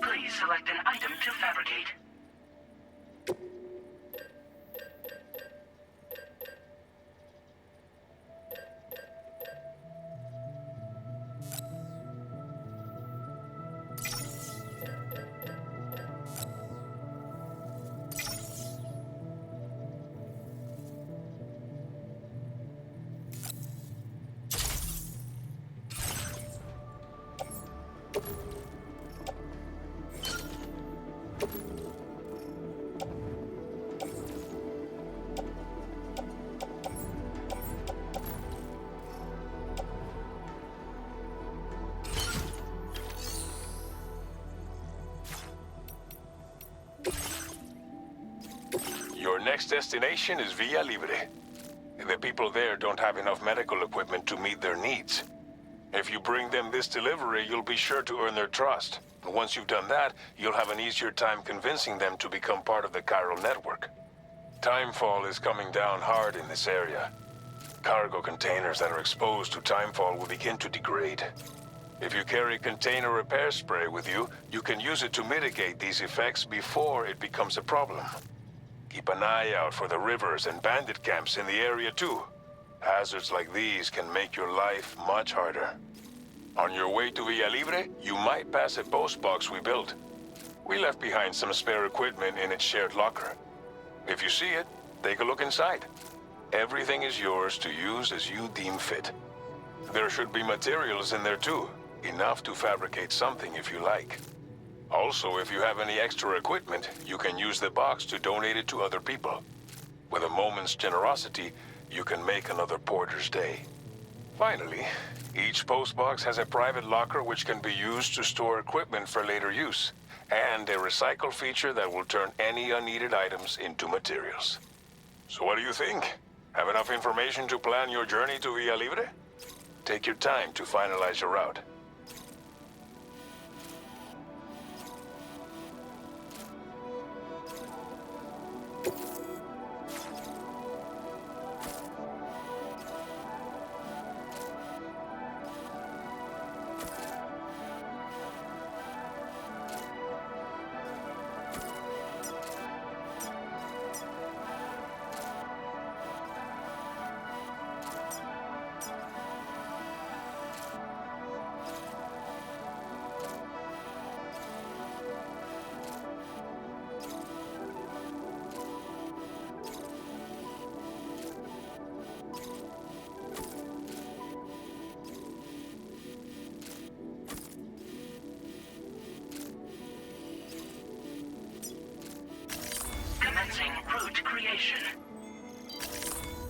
Please select an item to fabricate. Your next destination is Villa Libre. The people there don't have enough medical equipment to meet their needs. If you bring them this delivery, you'll be sure to earn their trust. And once you've done that, you'll have an easier time convincing them to become part of the chiral network. Timefall is coming down hard in this area. Cargo containers that are exposed to timefall will begin to degrade. If you carry container repair spray with you, you can use it to mitigate these effects before it becomes a problem. Keep an eye out for the rivers and bandit camps in the area too. Hazards like these can make your life much harder. On your way to Villa Libre, you might pass a post box we built. We left behind some spare equipment in its shared locker. If you see it, take a look inside. Everything is yours to use as you deem fit. There should be materials in there too, enough to fabricate something if you like. Also, if you have any extra equipment, you can use the box to donate it to other people. With a moment's generosity, you can make another porter's day. Finally, each postbox has a private locker which can be used to store equipment for later use, and a recycle feature that will turn any unneeded items into materials. So what do you think? Have enough information to plan your journey to Villa Libre? Take your time to finalize your route. Commencing route creation.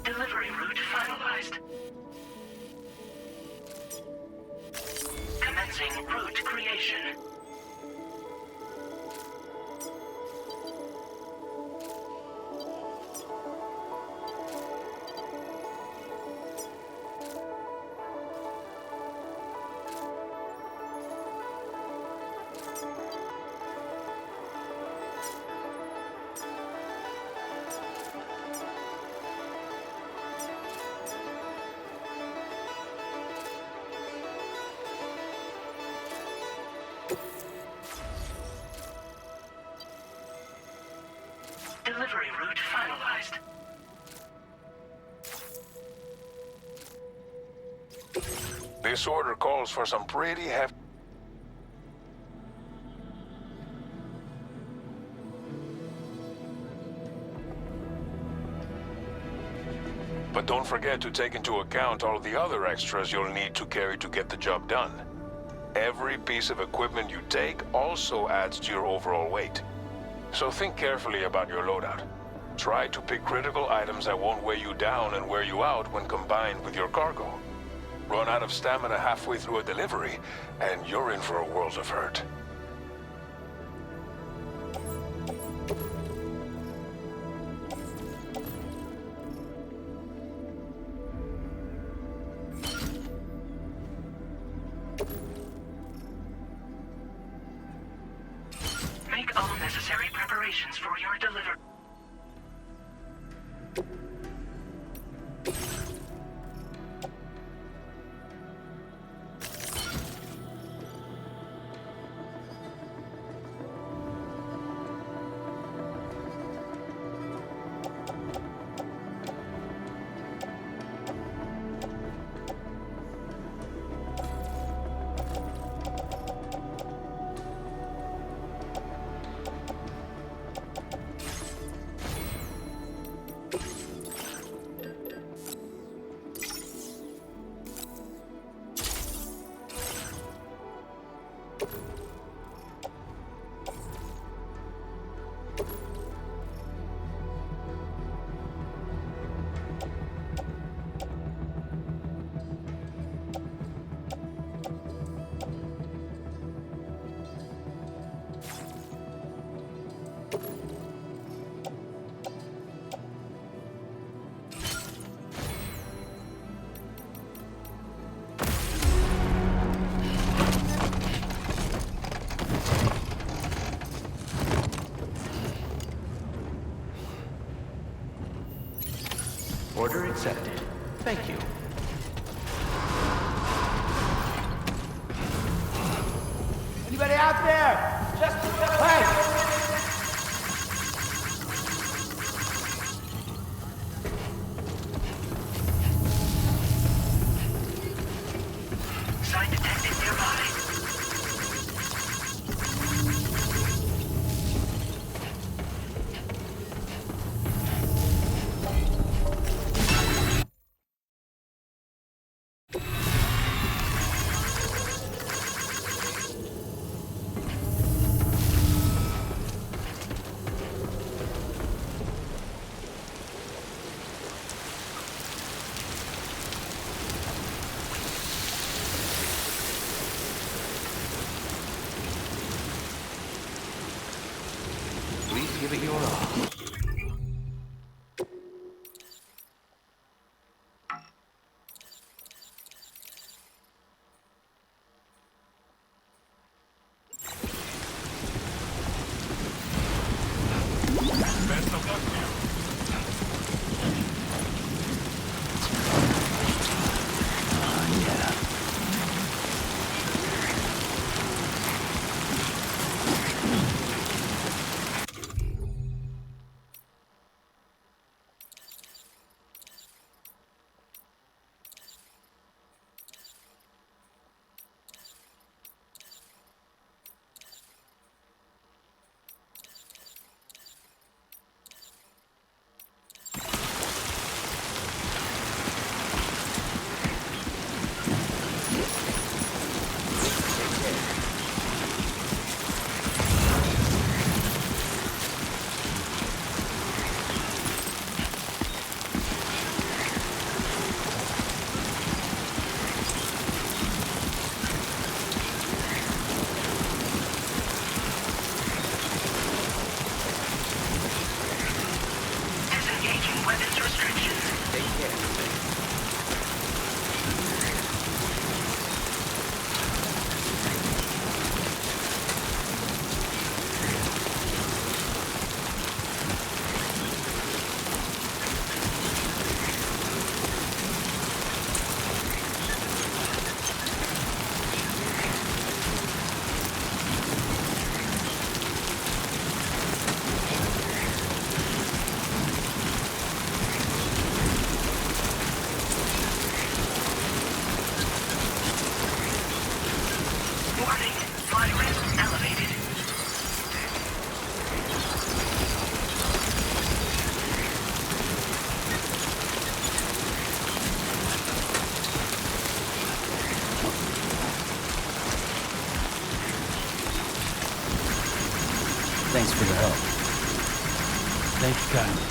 Delivery route finalized. Commencing route creation. Delivery route finalized. This order calls for some pretty hefty... But don't forget to take into account all the other extras you'll need to carry to get the job done. Every piece of equipment you take also adds to your overall weight. So think carefully about your loadout. Try to pick critical items that won't weigh you down and wear you out when combined with your cargo. Run out of stamina halfway through a delivery, and you're in for a world of hurt. Make all necessary preparations for your delivery. Order accepted. Thank you. Anybody out there? Just hey! Sign detected nearby. Please give it your all. Best of luck to you. Disengaging weapons restrictions. Take care. Warning. Fly risk elevated. Thanks for the help. Thank you, God.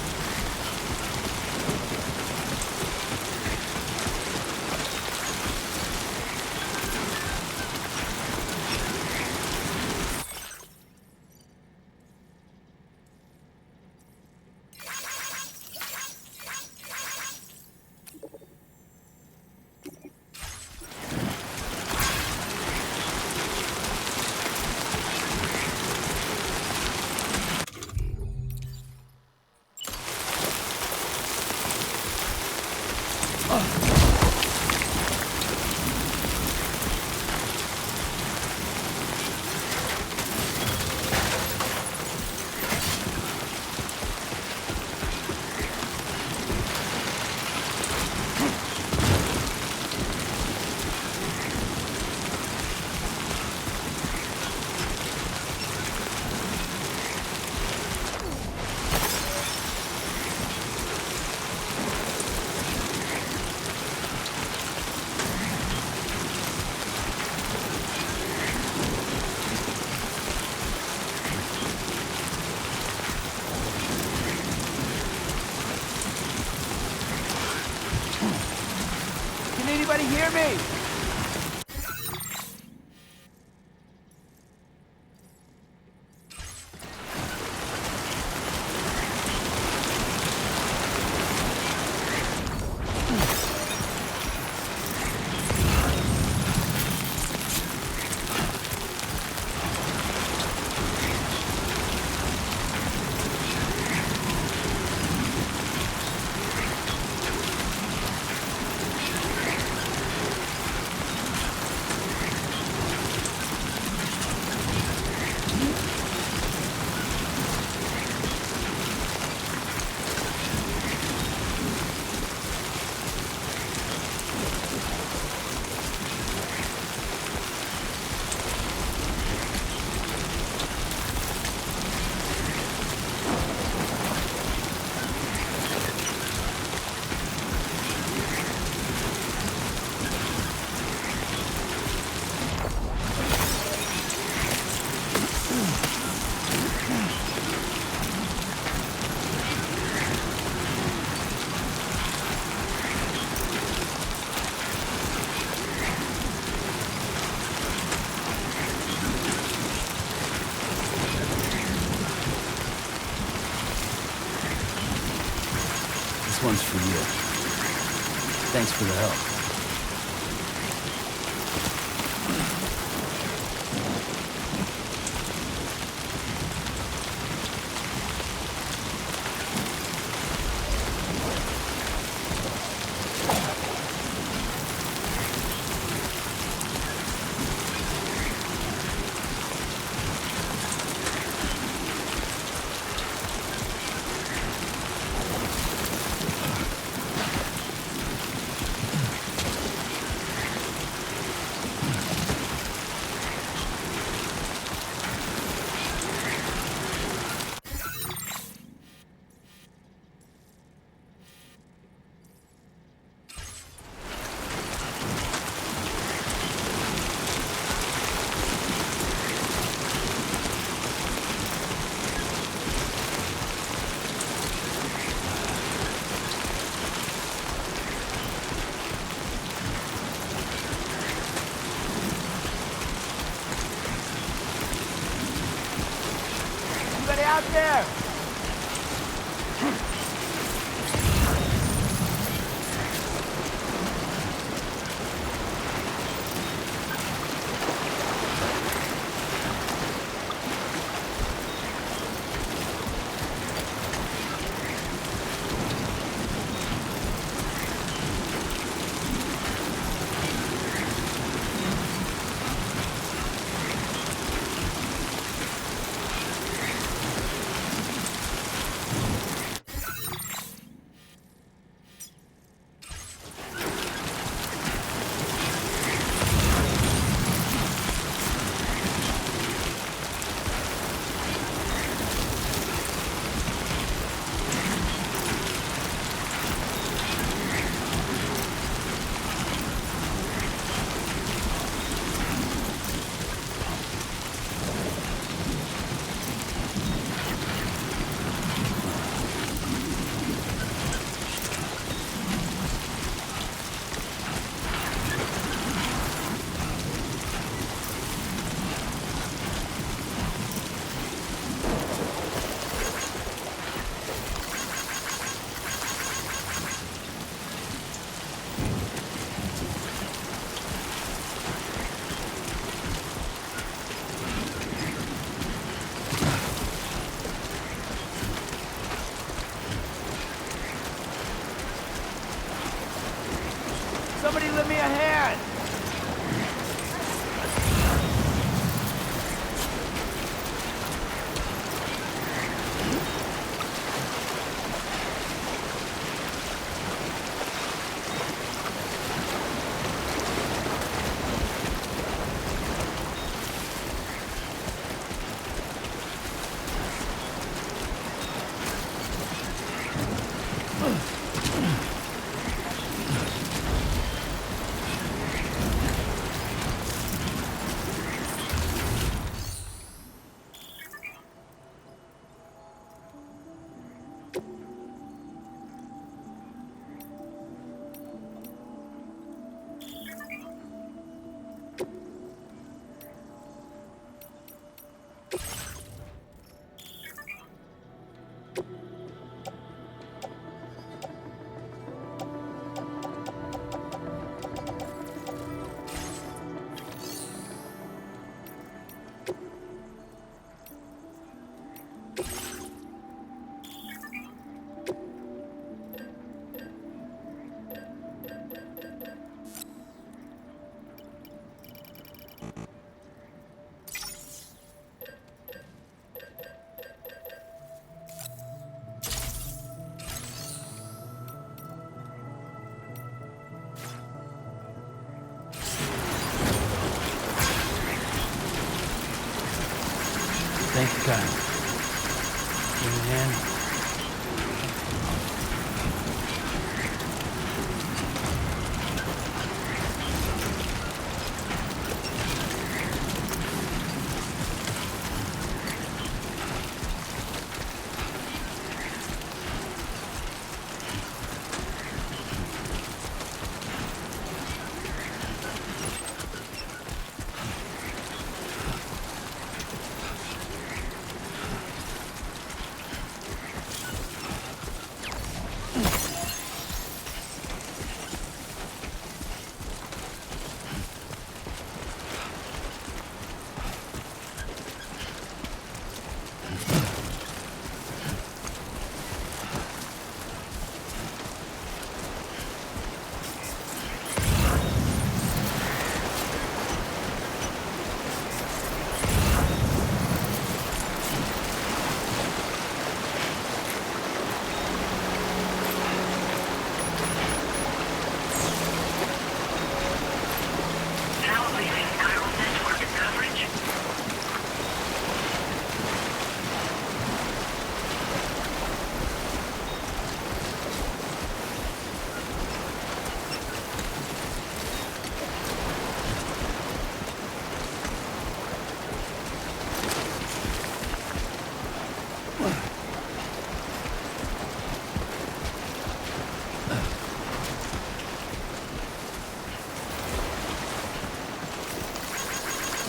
Can anybody hear me? is for you. Thanks for the help. Anybody out there? Somebody lend me a hand! Thanks for time. Give me a hand.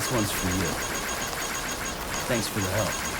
This one's for you. Thanks for the help.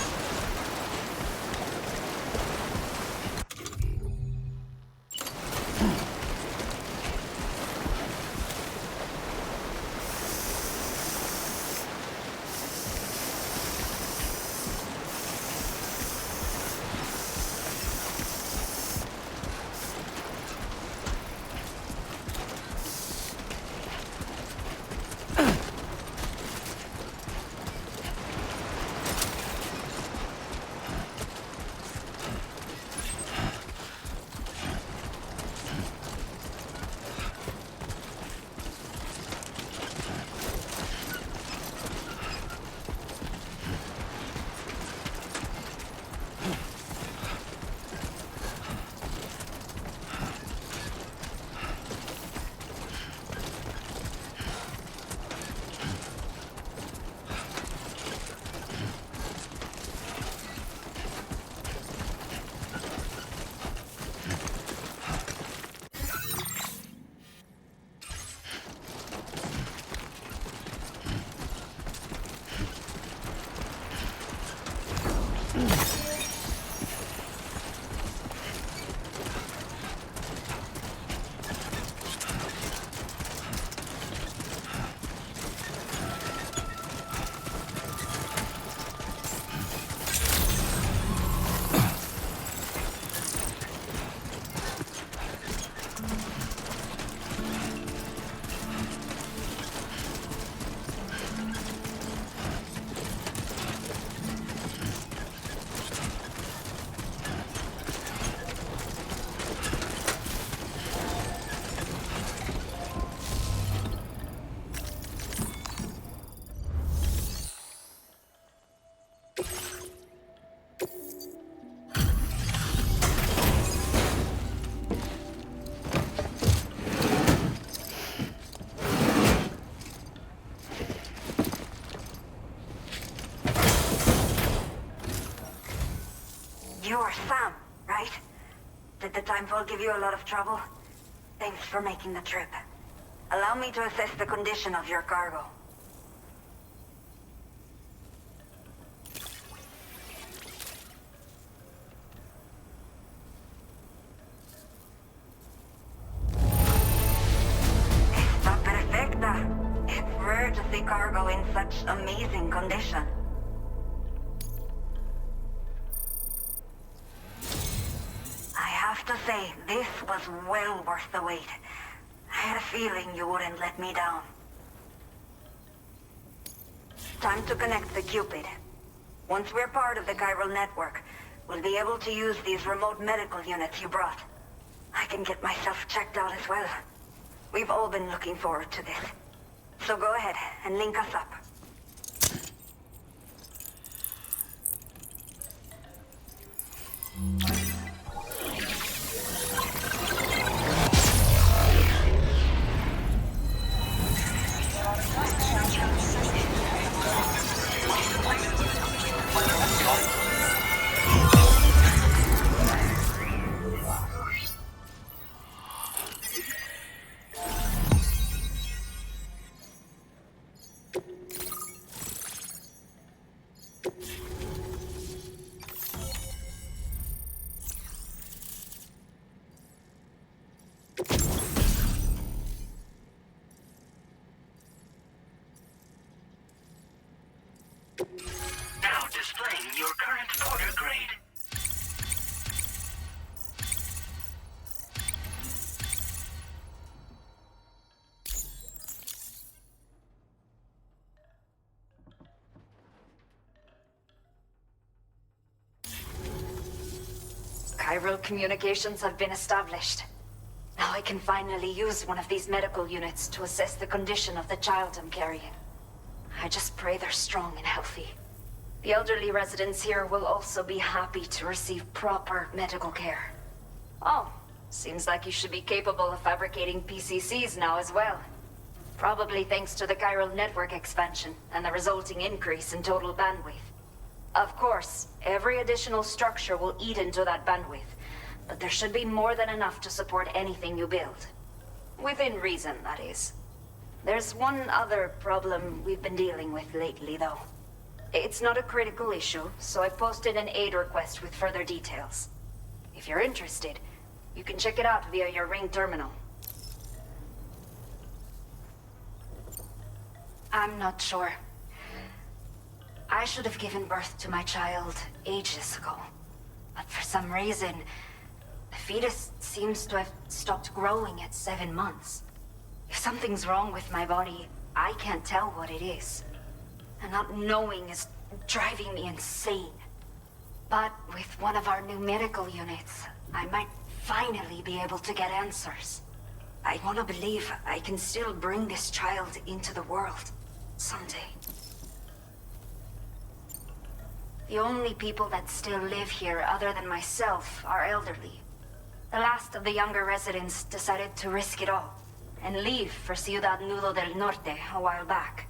You're Sam, right? Did the Timefall give you a lot of trouble? Thanks for making the trip. Allow me to assess the condition of your cargo. Está perfecta. It's rare to see cargo in such amazing condition. I have to say, this was well worth the wait. I had a feeling you wouldn't let me down. Time to connect the Cupid. Once we're part of the chiral network, we'll be able to use these remote medical units you brought. I can get myself checked out as well. We've all been looking forward to this. So go ahead and link us up. Now displaying your current order grade. Chiral communications have been established. Now I can finally use one of these medical units to assess the condition of the child I'm carrying. I just pray they're strong and healthy. The elderly residents here will also be happy to receive proper medical care. Oh, seems like you should be capable of fabricating PCCs now as well. Probably thanks to the chiral network expansion and the resulting increase in total bandwidth. Of course, every additional structure will eat into that bandwidth, but there should be more than enough to support anything you build. Within reason, that is. There's one other problem we've been dealing with lately, though. It's not a critical issue, so I posted an aid request with further details. If you're interested, you can check it out via your Ring terminal. I'm not sure. I should have given birth to my child ages ago. But for some reason, the fetus seems to have stopped growing at 7 months. If something's wrong with my body, I can't tell what it is. And not knowing is driving me insane. But with one of our new medical units, I might finally be able to get answers. I want to believe I can still bring this child into the world someday. The only people that still live here other than myself are elderly. The last of the younger residents decided to risk it all and leave for Ciudad Nudo del Norte a while back.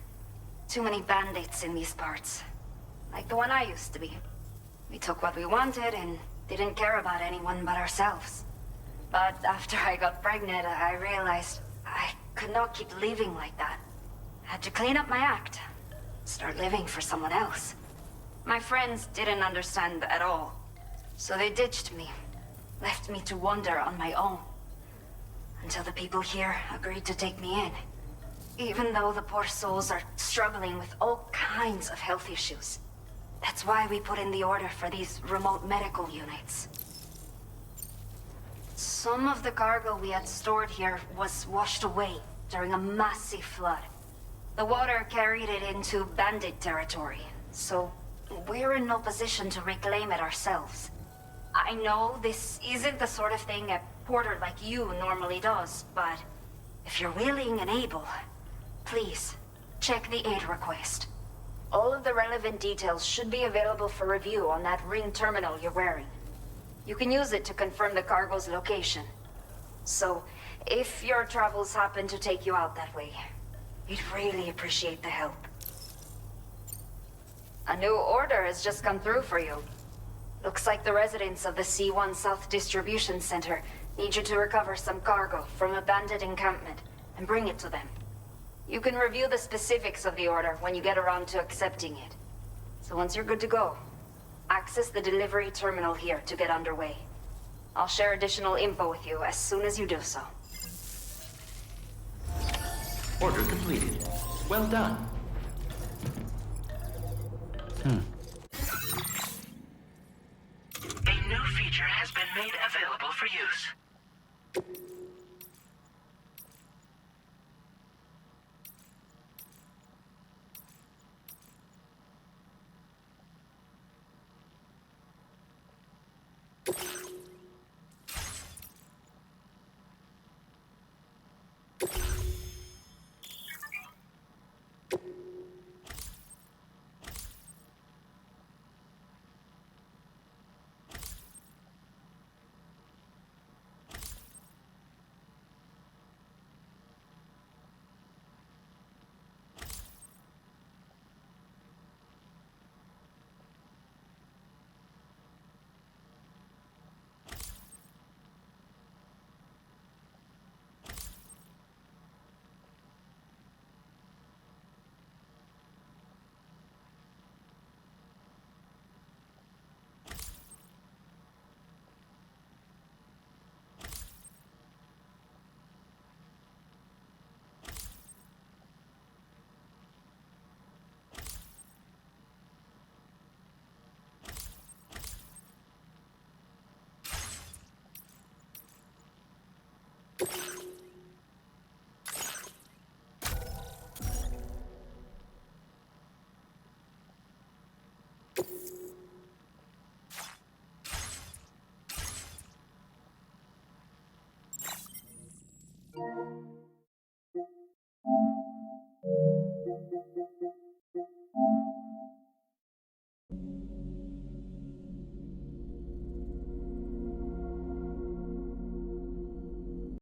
Too many bandits in these parts. Like the one I used to be. We took what we wanted and didn't care about anyone but ourselves. But after I got pregnant, I realized I could not keep living like that. Had to clean up my act. Start living for someone else. My friends didn't understand at all. So they ditched me. Left me to wander on my own. Until the people here agreed to take me in. Even though the poor souls are struggling with all kinds of health issues. That's why we put in the order for these remote medical units. Some of the cargo we had stored here was washed away during a massive flood. The water carried it into bandit territory, so we're in no position to reclaim it ourselves. I know this isn't the sort of thing a porter like you normally does, but if you're willing and able, please, check the aid request. All of the relevant details should be available for review on that Ring terminal you're wearing. You can use it to confirm the cargo's location. So, if your travels happen to take you out that way, we'd really appreciate the help. A new order has just come through for you. Looks like the residents of the C1 South Distribution Center need you to recover some cargo from a bandit encampment and bring it to them. You can review the specifics of the order when you get around to accepting it. So once you're good to go, access the delivery terminal here to get underway. I'll share additional info with you as soon as you do so. Order completed. Well done. A new feature has been made available for use.